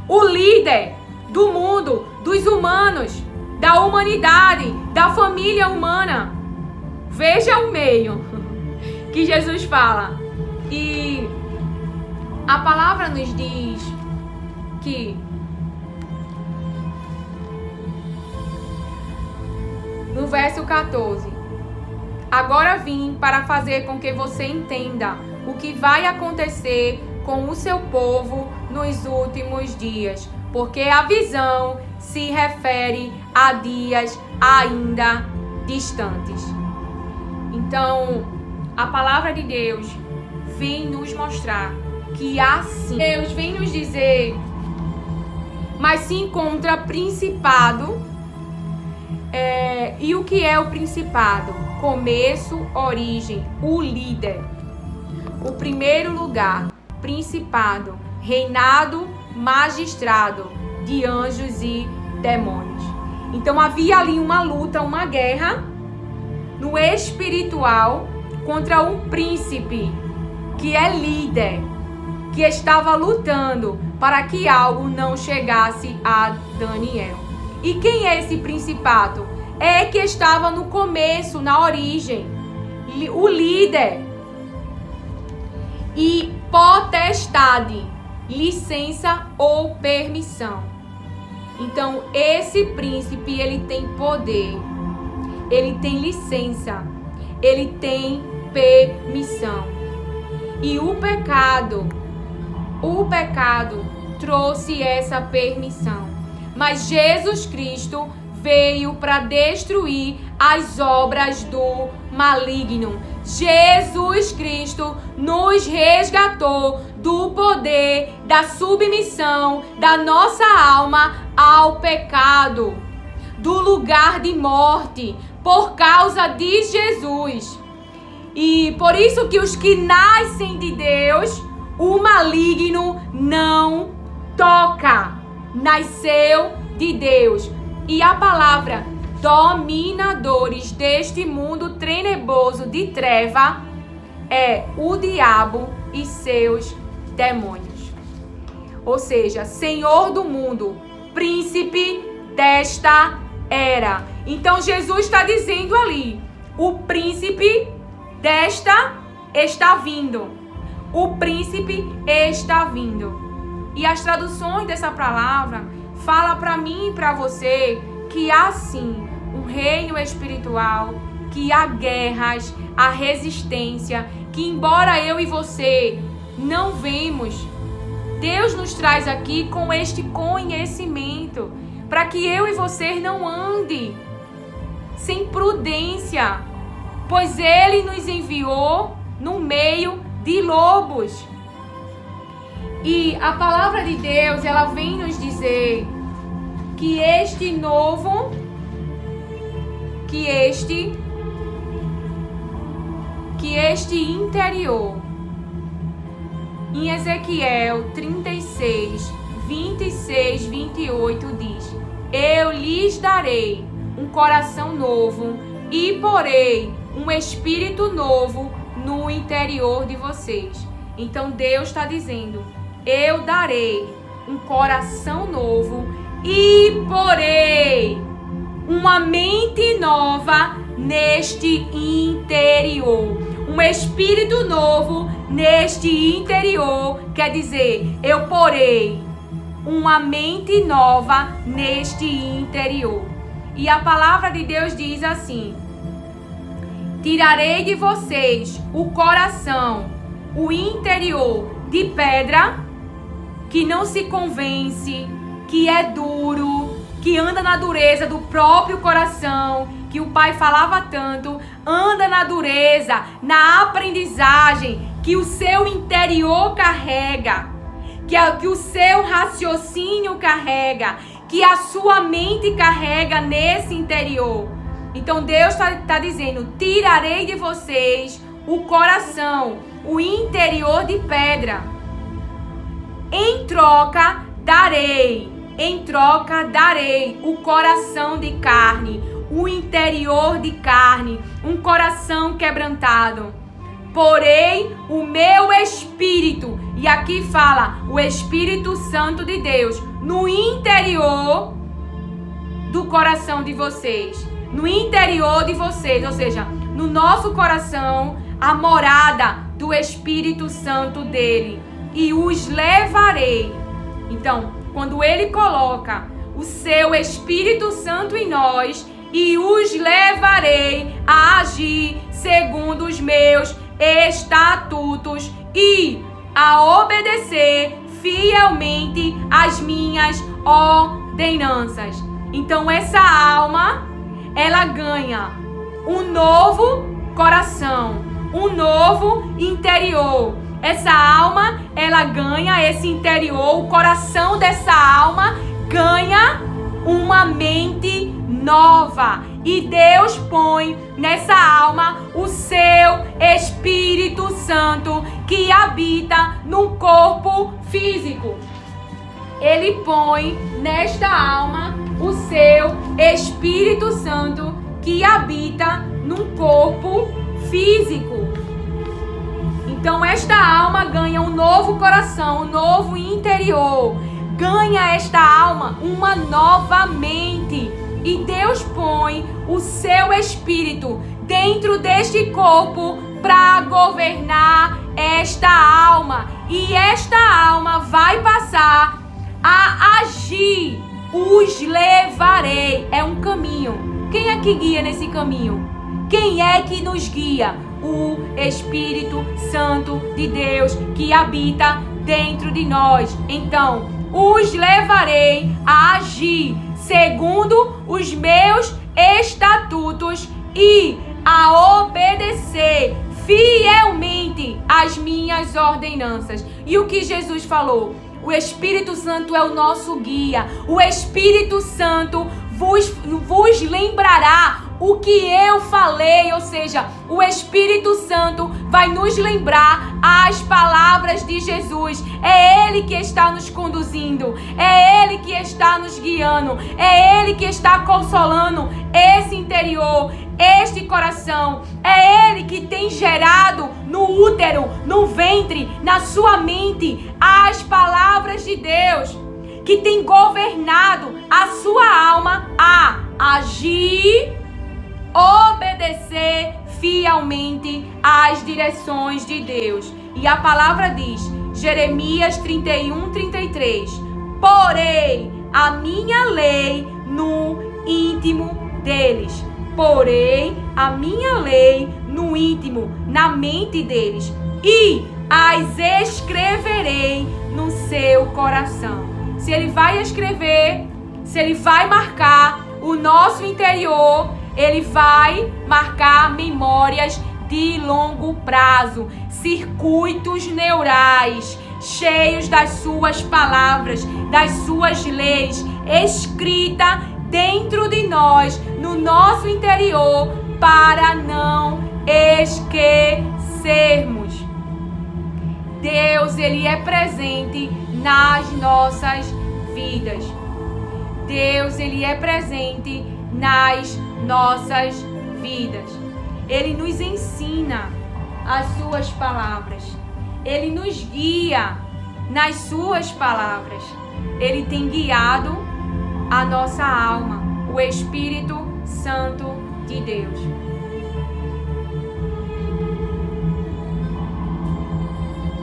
o líder do mundo, dos humanos, da humanidade, da família humana. Veja o meio que Jesus fala. E a palavra nos diz que no verso 14: agora vim para fazer com que você entenda o que vai acontecer com o seu povo nos últimos dias, porque a visão se refere a dias ainda distantes. Então, a palavra de Deus vem nos mostrar que assim, Deus vem nos dizer, mas se encontra principado. E o que é o principado? Começo, origem, o líder, o primeiro lugar, principado, reinado, magistrado de anjos e demônios. Então havia ali uma luta, uma guerra no espiritual contra um príncipe que é líder, que estava lutando para que algo não chegasse a Daniel. E quem é esse principado? É que estava no começo, na origem, o líder. E potestade, licença ou permissão. Então, esse príncipe, ele tem poder, ele tem licença, ele tem permissão. E o pecado trouxe essa permissão. Mas Jesus Cristo veio para destruir as obras do maligno. Jesus Cristo nos resgatou do poder, da submissão da nossa alma ao pecado, do lugar de morte, por causa de Jesus. E por isso que os que nascem de Deus, o maligno não toca. Nasceu de Deus. E a palavra dominadores deste mundo tenebroso de treva é o diabo e seus demônios. Ou seja, senhor do mundo, príncipe desta era. Então Jesus está dizendo ali, o príncipe desta está vindo. O príncipe está vindo. E as traduções dessa palavra fala para mim e para você que há sim um reino espiritual, que há guerras, há resistência, que embora eu e você não vemos, Deus nos traz aqui com este conhecimento, para que eu e você não ande sem prudência, pois Ele nos enviou no meio de lobos. E a palavra de Deus, ela vem nos dizer que este interior, em Ezequiel 36, 26, 28 diz: eu lhes darei um coração novo e porei um espírito novo no interior de vocês. Então Deus está dizendo, eu darei um coração novo e porei uma mente nova neste interior. Um espírito novo neste interior, quer dizer, eu porei uma mente nova neste interior. E a palavra de Deus diz assim: tirarei de vocês o coração, o interior de pedra, que não se convence, que é duro, que anda na dureza do próprio coração, que o pai falava tanto, anda na dureza, na aprendizagem que o seu interior carrega, que o seu raciocínio carrega, que a sua mente carrega nesse interior. Então Deus está dizendo: tirarei de vocês o coração, o interior de pedra. Em troca darei o coração de carne, o interior de carne, um coração quebrantado. Porém, o meu espírito, e aqui fala o Espírito Santo de Deus, no interior do coração de vocês. No interior de vocês, ou seja, no nosso coração, a morada do Espírito Santo dele. E os levarei. Então, quando ele coloca o seu Espírito Santo em nós, e os levarei a agir segundo os meus estatutos e a obedecer fielmente as minhas ordenanças. Então essa alma, ela ganha um novo coração, um novo interior. Essa alma, ela ganha esse interior, o coração dessa alma ganha uma mente nova. E Deus põe nessa alma o seu Espírito Santo que habita num corpo físico. Ele põe nesta alma o seu Espírito Santo que habita num corpo físico. Então esta alma ganha um novo coração, um novo interior. Ganha esta alma uma nova mente. E Deus põe o seu Espírito dentro deste corpo para governar esta alma. E esta alma vai passar a agir. Os levarei. É um caminho. Quem é que guia nesse caminho? Quem é que nos guia? O Espírito Santo de Deus que habita dentro de nós. Então, os levarei a agir segundo os meus estatutos e a obedecer fielmente as minhas ordenanças. E o que Jesus falou? O Espírito Santo é o nosso guia. O Espírito Santo vos lembrará o que eu falei, ou seja, o Espírito Santo vai nos lembrar as palavras de Jesus. É Ele que está nos conduzindo, é Ele que está nos guiando, é Ele que está consolando esse interior, este coração. É Ele que tem gerado no útero, no ventre, na sua mente, as palavras de Deus, que tem governado a sua alma a agir, obedecer fielmente às direções de Deus. E a palavra diz, Jeremias 31:33, porei a minha lei no íntimo deles. Porei a minha lei no íntimo, na mente deles, e as escreverei no seu coração. Se ele vai escrever, se ele vai marcar o nosso interior, ele vai marcar memórias de longo prazo, circuitos neurais, cheios das suas palavras, das suas leis, escrita dentro de nós, no nosso interior, para não esquecermos. Deus, Ele é presente nas nossas vidas. Deus, Ele é presente nas nossas vidas. Ele nos ensina as suas palavras. Ele nos guia nas suas palavras. Ele tem guiado a nossa alma, o Espírito Santo de Deus.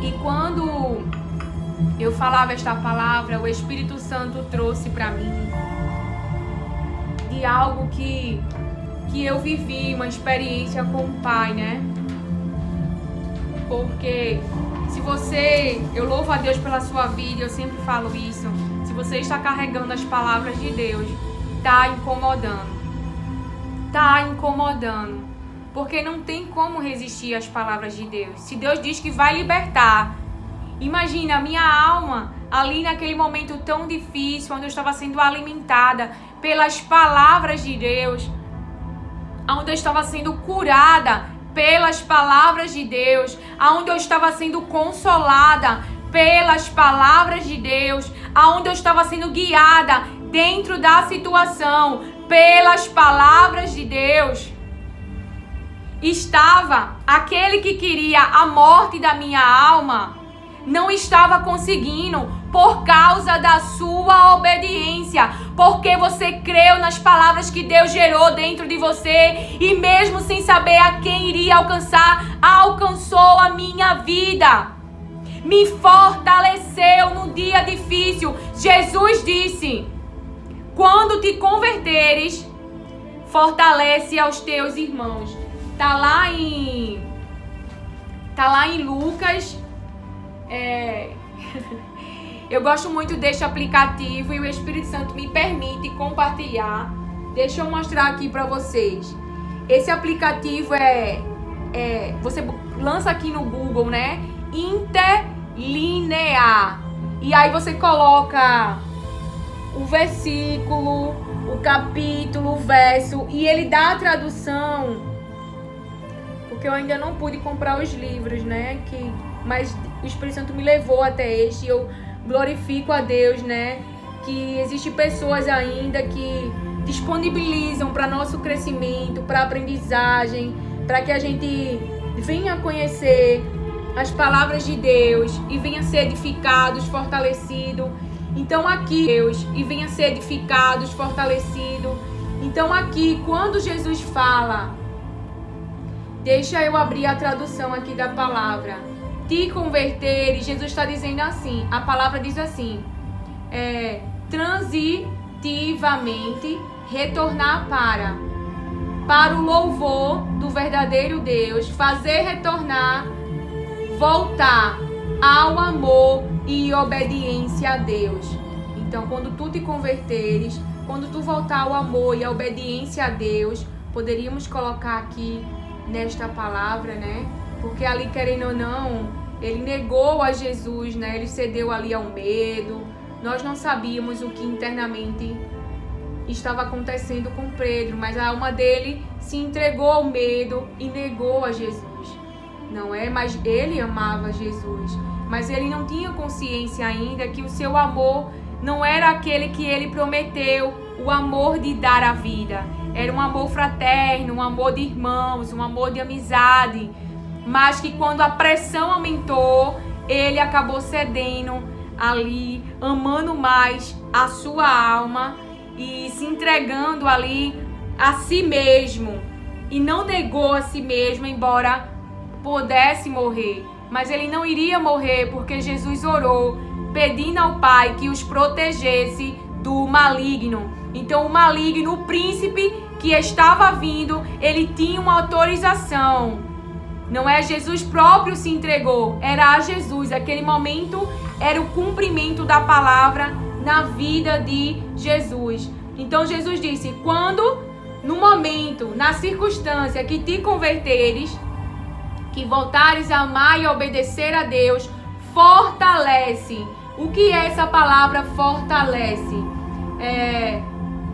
E quando eu falava esta palavra, o Espírito Santo trouxe para mim de algo que eu vivi, uma experiência com o Pai, né? Porque se eu louvo a Deus pela sua vida, eu sempre falo isso. Se você está carregando as palavras de Deus, tá incomodando, porque não tem como resistir às palavras de Deus. Se Deus diz que vai libertar, imagina a minha alma ali naquele momento tão difícil, onde eu estava sendo alimentada pelas palavras de Deus, onde eu estava sendo curada pelas palavras de Deus, aonde eu estava sendo consolada pelas palavras de Deus, aonde eu estava sendo guiada dentro da situação pelas palavras de Deus. Estava aquele que queria a morte da minha alma, não estava conseguindo por causa da sua obediência, porque você creu nas palavras que Deus gerou dentro de você e mesmo sem saber a quem iria alcançar, alcançou a minha vida, me fortaleceu no dia difícil. Jesus disse: quando te converteres, fortalece aos teus irmãos. Tá lá em Lucas. Eu gosto muito deste aplicativo e o Espírito Santo me permite compartilhar. Deixa eu mostrar aqui para vocês. Esse aplicativo você lança aqui no Google, né? Interlinear. E aí você coloca o versículo, o capítulo, o verso, e ele dá a tradução. Porque eu ainda não pude comprar os livros, né? Mas o Espírito Santo me levou até este. E eu glorifico a Deus, né? Que existem pessoas ainda que disponibilizam para nosso crescimento, para aprendizagem, para que a gente venha conhecer as palavras de Deus e venha ser edificados, fortalecido. Então aqui, Deus, e venha ser edificados, fortalecido. Então aqui, quando Jesus fala, deixa eu abrir a tradução aqui da palavra, te converter, Jesus está dizendo assim, a palavra diz assim, transitivamente retornar para o louvor do verdadeiro Deus, fazer retornar, voltar ao amor e obediência a Deus. Então, quando tu te converteres, quando tu voltar ao amor e à obediência a Deus, poderíamos colocar aqui nesta palavra, né? Porque ali, querendo ou não, ele negou a Jesus, né? Ele cedeu ali ao medo. Nós não sabíamos o que internamente estava acontecendo com Pedro, mas a alma dele se entregou ao medo e negou a Jesus, não é? Mas ele amava Jesus, mas ele não tinha consciência ainda que o seu amor não era aquele que ele prometeu, o amor de dar a vida. Era um amor fraterno, um amor de irmãos, um amor de amizade, mas que quando a pressão aumentou, ele acabou cedendo ali, amando mais a sua alma e se entregando ali a si mesmo, e não negou a si mesmo, embora pudesse morrer, mas ele não iria morrer porque Jesus orou pedindo ao Pai que os protegesse do maligno. Então o maligno, o príncipe que estava vindo, ele tinha uma autorização. Não é Jesus próprio se entregou, era a Jesus. Aquele momento era o cumprimento da palavra na vida de Jesus. Então Jesus disse, quando, no momento, na circunstância que te converteres, que voltares a amar e a obedecer a Deus, fortalece. O que é essa palavra fortalece?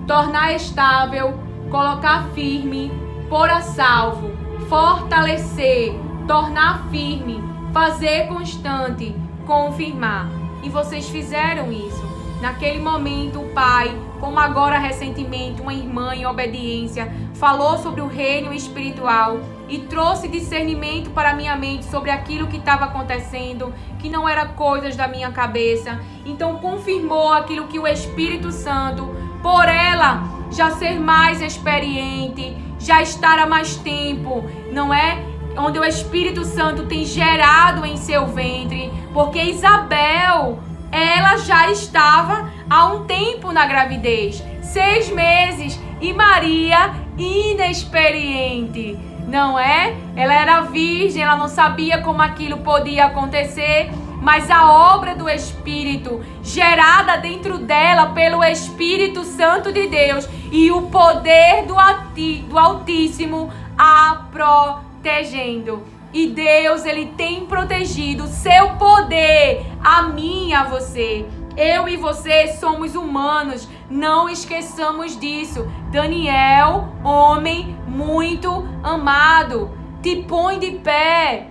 Tornar estável, colocar firme, pôr a salvo, fortalecer, tornar firme, fazer constante, confirmar. E vocês fizeram isso. Naquele momento, o pai, como agora recentemente uma irmã em obediência, falou sobre o reino espiritual e trouxe discernimento para a minha mente sobre aquilo que estava acontecendo, que não era coisas da minha cabeça. Então confirmou aquilo que o Espírito Santo, por ela já ser mais experiente, já estar há mais tempo, não é? Onde o Espírito Santo tem gerado em seu ventre, porque Isabel, ela já estava há um tempo na gravidez, 6 meses, e Maria inexperiente, não é? Ela era virgem virgem, ela não sabia como aquilo podia acontecer, mas a obra do Espírito, gerada dentro dela pelo Espírito Santo de Deus e o poder do Altíssimo a protegendo. E Deus, Ele tem protegido seu poder a mim e a você. Eu e você somos humanos, não esqueçamos disso. Daniel, homem muito amado, te põe de pé,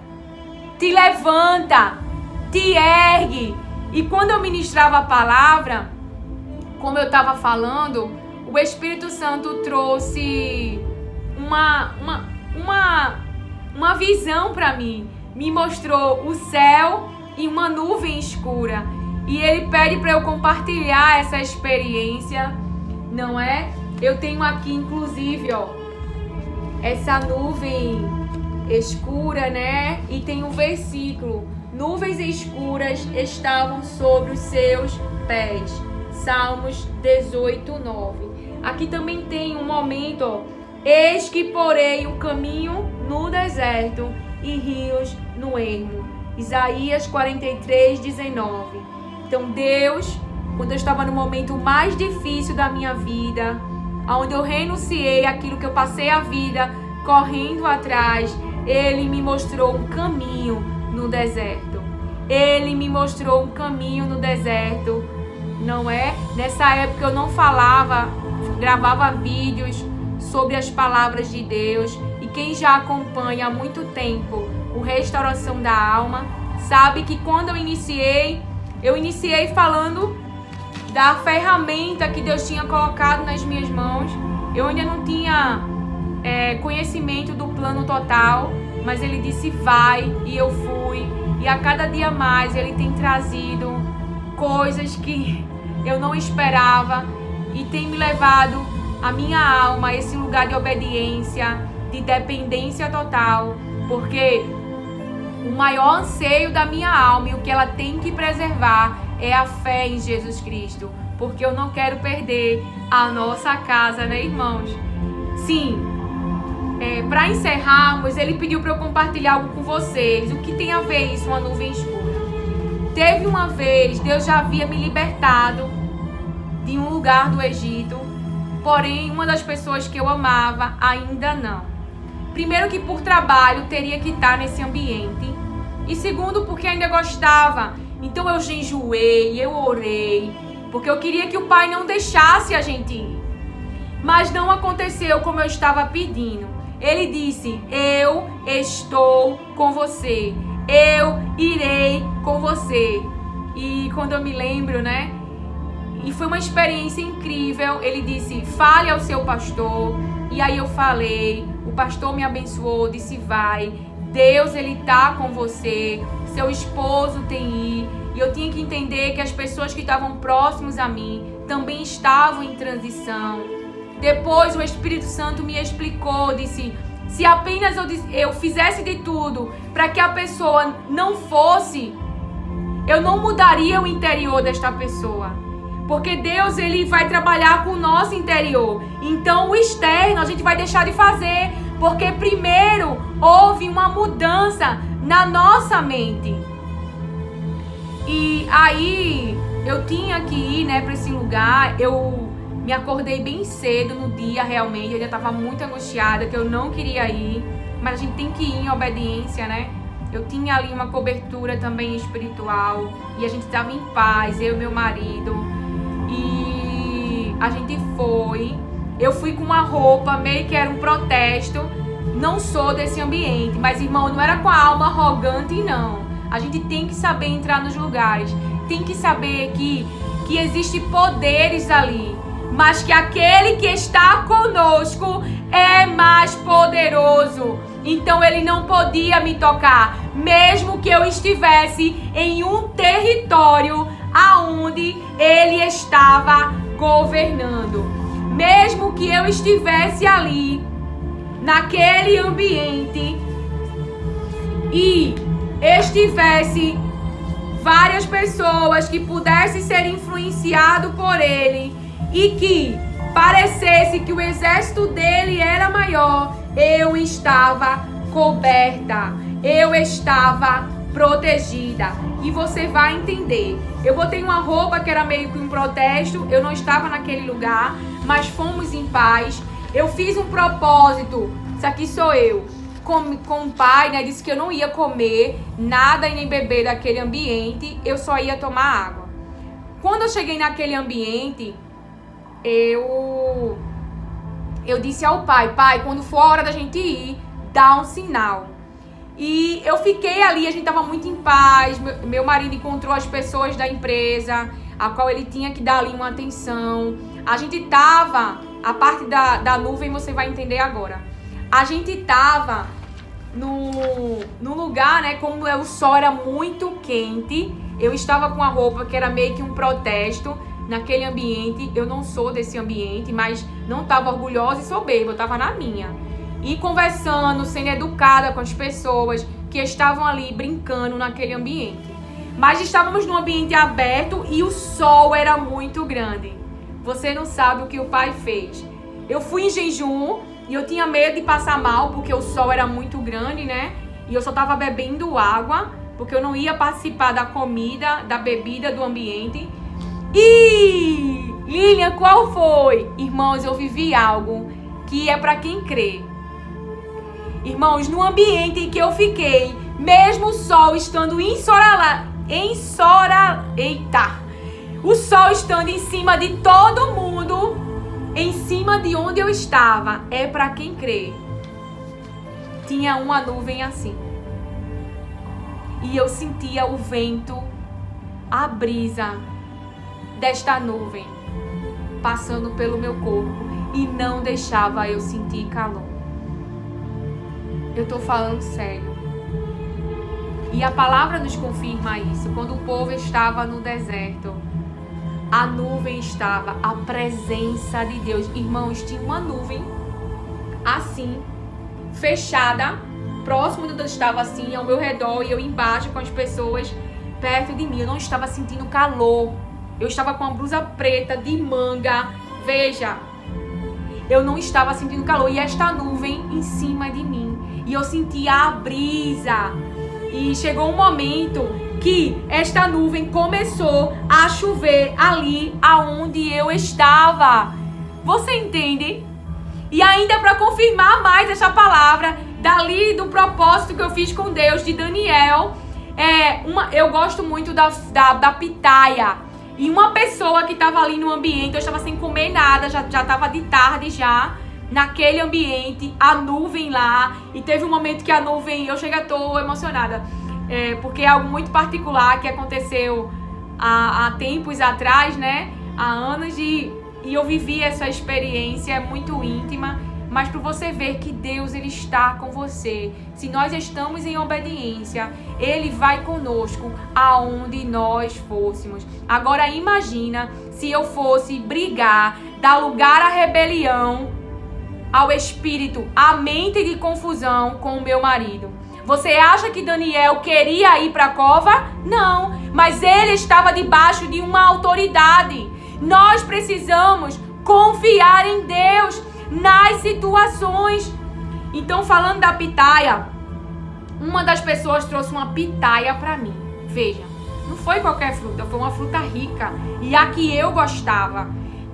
te levanta, te ergue. E quando eu ministrava a palavra, como eu estava falando, o Espírito Santo trouxe uma visão para mim. Me mostrou o céu e uma nuvem escura. E ele pede para eu compartilhar essa experiência, não é? Eu tenho aqui, inclusive, ó, essa nuvem escura, né? E tem um versículo: nuvens escuras estavam sobre os seus pés. Salmos 18:9. Aqui também tem um momento, ó: eis que porei um caminho no deserto e rios no ermo. Isaías 43:19. Então Deus, quando eu estava no momento mais difícil da minha vida, onde eu renunciei àquilo que eu passei a vida correndo atrás, Ele me mostrou um caminho no deserto. Ele me mostrou um caminho no deserto, não é? Nessa época eu não falava, gravava vídeos sobre as palavras de Deus. E quem já acompanha há muito tempo o Restauração da Alma, sabe que quando eu iniciei falando da ferramenta que Deus tinha colocado nas minhas mãos. Eu ainda não tinha conhecimento do plano total, mas Ele disse vai, e eu fui. E a cada dia mais Ele tem trazido coisas que eu não esperava e tem me levado a minha alma a esse lugar de obediência, de dependência total, porque o maior anseio da minha alma e o que ela tem que preservar é a fé em Jesus Cristo. Porque eu não quero perder a nossa casa, né, irmãos? Sim, para encerrarmos, ele pediu para eu compartilhar algo com vocês. O que tem a ver isso, uma nuvem escura? Teve uma vez, Deus já havia me libertado de um lugar do Egito, porém, uma das pessoas que eu amava ainda não. Primeiro que por trabalho teria que estar nesse ambiente. E segundo porque ainda gostava. Então eu jejuei, eu orei, porque eu queria que o Pai não deixasse a gente ir. Mas não aconteceu como eu estava pedindo. Ele disse: eu estou com você. Eu irei com você. E quando eu me lembro, né? E foi uma experiência incrível. Ele disse: fale ao seu pastor. E aí eu falei. O pastor me abençoou, disse: vai, Deus, Ele tá com você, seu esposo tem ir. E eu tinha que entender que as pessoas que estavam próximas a mim também estavam em transição. Depois o Espírito Santo me explicou, disse: se apenas eu fizesse de tudo para que a pessoa não fosse, eu não mudaria o interior desta pessoa. Porque Deus, Ele vai trabalhar com o nosso interior. Então o externo a gente vai deixar de fazer, porque primeiro houve uma mudança na nossa mente. E aí eu tinha que ir, né, para esse lugar. Eu me acordei bem cedo no dia, realmente. Eu já estava muito angustiada, que eu não queria ir. Mas a gente tem que ir em obediência, né? Eu tinha ali uma cobertura também espiritual. E a gente estava em paz, eu e meu marido. E a gente foi. Eu fui com uma roupa, meio que era um protesto. Não sou desse ambiente, mas irmão, não era com a alma arrogante, não. A gente tem que saber entrar nos lugares. Tem que saber que existem poderes ali, mas que aquele que está conosco é mais poderoso. Então ele não podia me tocar, mesmo que eu estivesse em um território aonde ele estava governando. Mesmo que eu estivesse ali, naquele ambiente, e estivesse várias pessoas que pudessem ser influenciado por ele e que parecesse que o exército dele era maior, eu estava coberta. eu estava protegida. E você vai entender. Eu botei uma roupa que era meio que um protesto, eu não estava naquele lugar, mas fomos em paz. Eu fiz um propósito, isso aqui sou eu, com o pai, né? Disse que eu não ia comer nada e nem beber daquele ambiente, eu só ia tomar água. Quando eu cheguei naquele ambiente, eu disse ao pai, quando for a hora da gente ir, dá um sinal. E eu fiquei ali, a gente tava muito em paz, meu marido encontrou as pessoas da empresa, a qual ele tinha que dar ali uma atenção. A gente tava, a parte da nuvem você vai entender agora. A gente tava no lugar, né, como o sol era muito quente, eu estava com a roupa que era meio que um protesto naquele ambiente. Eu não sou desse ambiente, mas não estava orgulhosa e soberba, eu estava na minha. E conversando, sendo educada com as pessoas que estavam ali brincando naquele ambiente. Mas estávamos num ambiente aberto e o sol era muito grande. Você não sabe o que o pai fez. Eu fui em jejum e eu tinha medo de passar mal porque o sol era muito grande, né? E eu só estava bebendo água porque eu não ia participar da comida, da bebida, do ambiente. E Lilian, qual foi? Irmãos, eu vivi algo que é para quem crê. Irmãos, no ambiente em que eu fiquei, mesmo o sol estando o sol estando em cima de todo mundo, em cima de onde eu estava, é para quem crê. Tinha uma nuvem assim. E eu sentia o vento, a brisa desta nuvem passando pelo meu corpo e não deixava eu sentir calor. Eu tô falando sério. E a palavra nos confirma isso. Quando o povo estava no deserto, a nuvem estava, a presença de Deus. Irmãos, tinha uma nuvem assim, fechada, próximo de onde eu estava assim, ao meu redor, e eu embaixo com as pessoas perto de mim. Eu não estava sentindo calor. Eu estava com uma blusa preta de manga. Veja, eu não estava sentindo calor. E esta nuvem em cima de mim. E eu sentia a brisa. E chegou um momento que esta nuvem começou a chover ali aonde eu estava. Você entende? E ainda para confirmar mais essa palavra, dali do propósito que eu fiz com Deus, de Daniel, eu gosto muito da pitaia. E uma pessoa que estava ali no ambiente, eu estava sem comer nada, já estava de tarde já, naquele ambiente, a nuvem lá, e teve um momento que a nuvem, eu cheguei, tô emocionada, porque é algo muito particular que aconteceu há tempos atrás, né, há anos, e eu vivi essa experiência muito íntima, mas para você ver que Deus, Ele está com você. Se nós estamos em obediência, Ele vai conosco aonde nós fôssemos. Agora imagina se eu fosse brigar, dar lugar à rebelião, ao espírito, à mente de confusão com o meu marido. Você acha que Daniel queria ir para a cova? Não, mas ele estava debaixo de uma autoridade. Nós precisamos confiar em Deus nas situações. Então, falando da pitaia, uma das pessoas trouxe uma pitaia para mim. Veja, não foi qualquer fruta, foi uma fruta rica e a que eu gostava.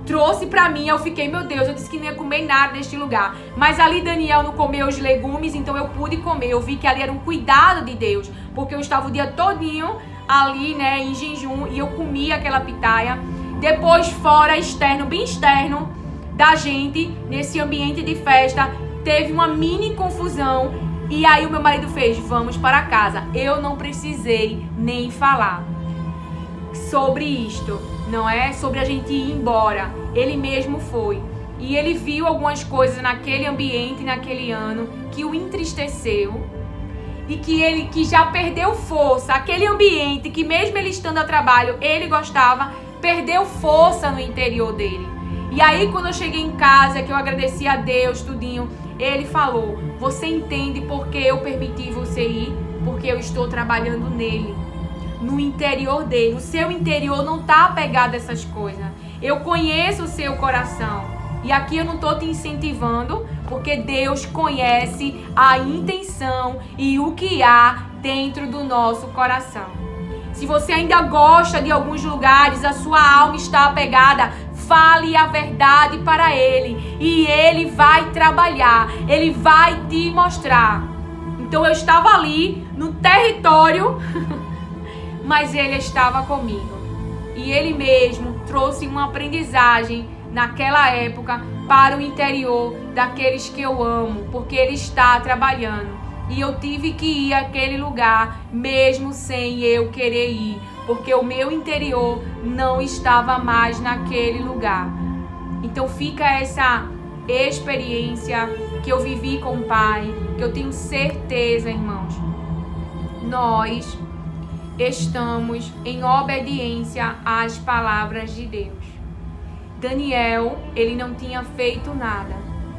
Trouxe pra mim, eu fiquei, meu Deus, eu disse que não ia comer nada neste lugar. Mas ali Daniel não comeu os legumes, então eu pude comer. Eu vi que ali era um cuidado de Deus, porque eu estava o dia todinho ali, né, em jejum, e eu comia aquela pitaia. Depois, fora, externo, bem externo da gente, nesse ambiente de festa, teve uma mini confusão. E aí o meu marido fez, vamos para casa. Eu não precisei nem falar sobre isto, não é? Sobre a gente ir embora. Ele mesmo foi. E ele viu algumas coisas naquele ambiente, naquele ano, que o entristeceu. E que já perdeu força. Aquele ambiente que mesmo ele estando a trabalho, ele gostava, perdeu força no interior dele. E aí quando eu cheguei em casa, que eu agradeci a Deus, tudinho, ele falou, você entende por que eu permiti você ir? Porque eu estou trabalhando nele. No interior dele. O seu interior não está apegado a essas coisas. Eu conheço o seu coração. E aqui eu não estou te incentivando, porque Deus conhece a intenção são e o que há dentro do nosso coração. Se você ainda gosta de alguns lugares, a sua alma está apegada, fale a verdade para Ele e Ele vai trabalhar, Ele vai te mostrar. Então eu estava ali no território, mas Ele estava comigo. E Ele mesmo trouxe uma aprendizagem naquela época para o interior daqueles que eu amo, porque Ele está trabalhando. E eu tive que ir àquele lugar, mesmo sem eu querer ir, porque o meu interior não estava mais naquele lugar. Então fica essa experiência que eu vivi com o Pai, que eu tenho certeza, irmãos, nós estamos em obediência às palavras de Deus. Daniel, ele não tinha feito nada,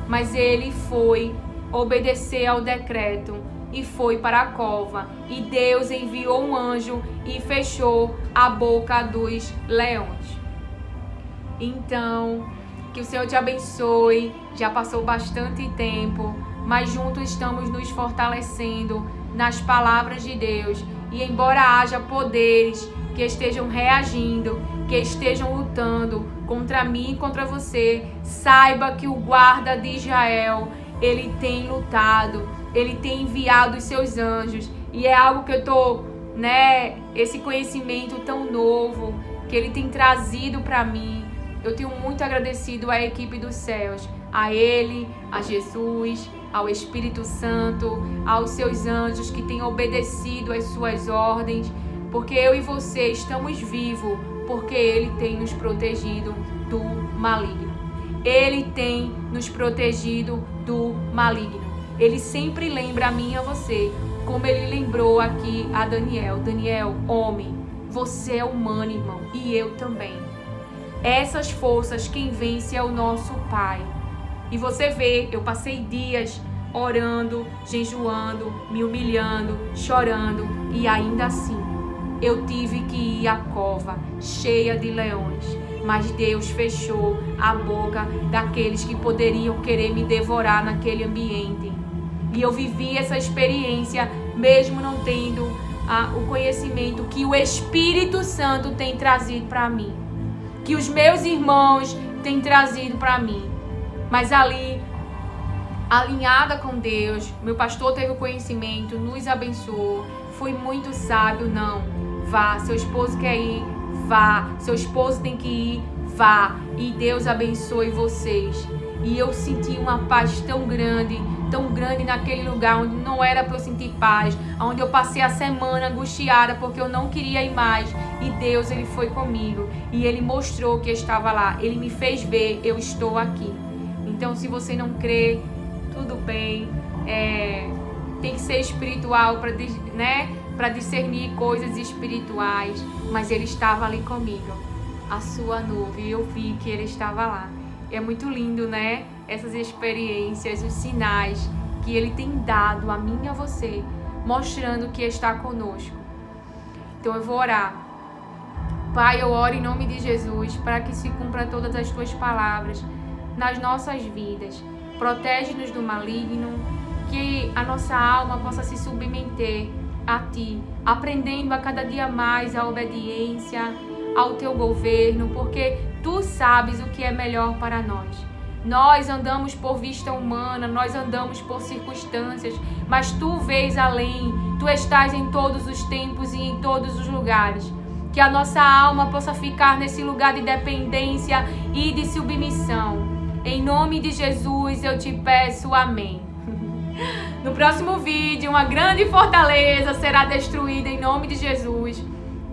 mas ele foi obedecer ao decreto e foi para a cova. E Deus enviou um anjo e fechou a boca dos leões. Então, que o Senhor te abençoe. Já passou bastante tempo, mas juntos estamos nos fortalecendo nas palavras de Deus. E embora haja poderes que estejam reagindo, que estejam lutando contra mim e contra você, saiba que o guarda de Israel, ele tem lutado, ele tem enviado os seus anjos. E é algo que eu tô, esse conhecimento tão novo que ele tem trazido para mim. Eu tenho muito agradecido à equipe dos céus, a Ele, a Jesus, ao Espírito Santo, aos seus anjos que têm obedecido às suas ordens, porque eu e você estamos vivos, porque Ele tem nos protegido do maligno. Ele tem nos protegido do maligno. Ele sempre lembra a mim e a você, como Ele lembrou aqui a Daniel. Daniel, homem, você é humano, irmão, e eu também. Essas forças, quem vence é o nosso Pai. E você vê, eu passei dias orando, jejuando, me humilhando, chorando, e ainda assim eu tive que ir à cova cheia de leões. Mas Deus fechou a boca daqueles que poderiam querer me devorar naquele ambiente. E eu vivi essa experiência, mesmo não tendo o conhecimento que o Espírito Santo tem trazido para mim, que os meus irmãos têm trazido para mim. Mas ali, alinhada com Deus, meu pastor teve o conhecimento, nos abençoou, foi muito sábio. Não, vá, seu esposo quer ir, vá, seu esposo tem que ir, vá, e Deus abençoe vocês. E eu senti uma paz tão grande naquele lugar onde não era para eu sentir paz, onde eu passei a semana angustiada porque eu não queria ir mais. E Deus, Ele foi comigo e Ele mostrou que eu estava lá. Ele me fez ver, eu estou aqui. Então, se você não crê, tudo bem. Tem que ser espiritual para discernir coisas espirituais. Mas Ele estava ali comigo, a sua nuvem. Eu vi que Ele estava lá. É muito lindo, né? Essas experiências, os sinais que Ele tem dado a mim e a você, mostrando que está conosco. Então eu vou orar. Pai, eu oro em nome de Jesus para que se cumpra todas as Tuas palavras nas nossas vidas. Protege-nos do maligno, que a nossa alma possa se submeter a Ti, aprendendo a cada dia mais a obediência ao Teu governo, porque Tu sabes o que é melhor para nós. Nós andamos por vista humana, nós andamos por circunstâncias, mas Tu vês além, Tu estás em todos os tempos e em todos os lugares. Que a nossa alma possa ficar nesse lugar de dependência e de submissão. Em nome de Jesus eu te peço, amém. No próximo vídeo, uma grande fortaleza será destruída em nome de Jesus.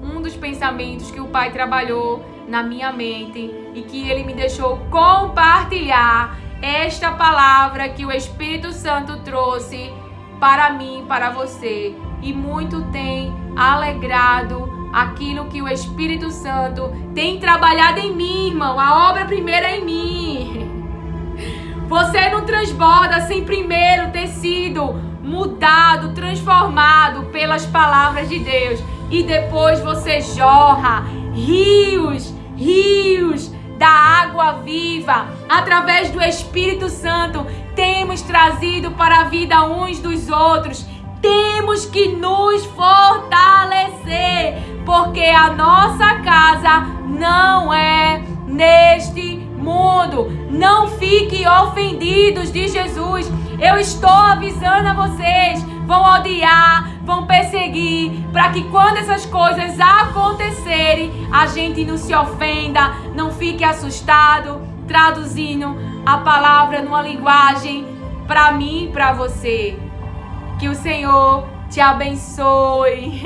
Um dos pensamentos que o Pai trabalhou na minha mente e que Ele me deixou compartilhar esta palavra que o Espírito Santo trouxe para mim, para você. E muito tem alegrado aquilo que o Espírito Santo tem trabalhado em mim, irmão. A obra primeira é em mim. Você não transborda sem primeiro ter sido mudado, transformado pelas palavras de Deus. E depois você jorra rios da água viva através do Espírito Santo, temos trazido para a vida uns dos outros. Temos que nos fortalecer, porque a nossa casa não é neste mundo. Não fiquem ofendidos de Jesus. Eu estou avisando a vocês. Vão odiar, vão perseguir, para que quando essas coisas acontecerem, a gente não se ofenda, não fique assustado, traduzindo a palavra numa linguagem para mim e para você. Que o Senhor te abençoe.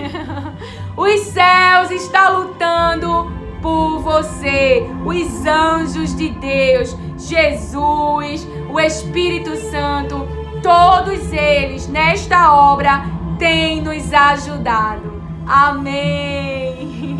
Os céus estão lutando por você. Os anjos de Deus, Jesus, o Espírito Santo, todos eles nesta obra têm nos ajudado. Amém.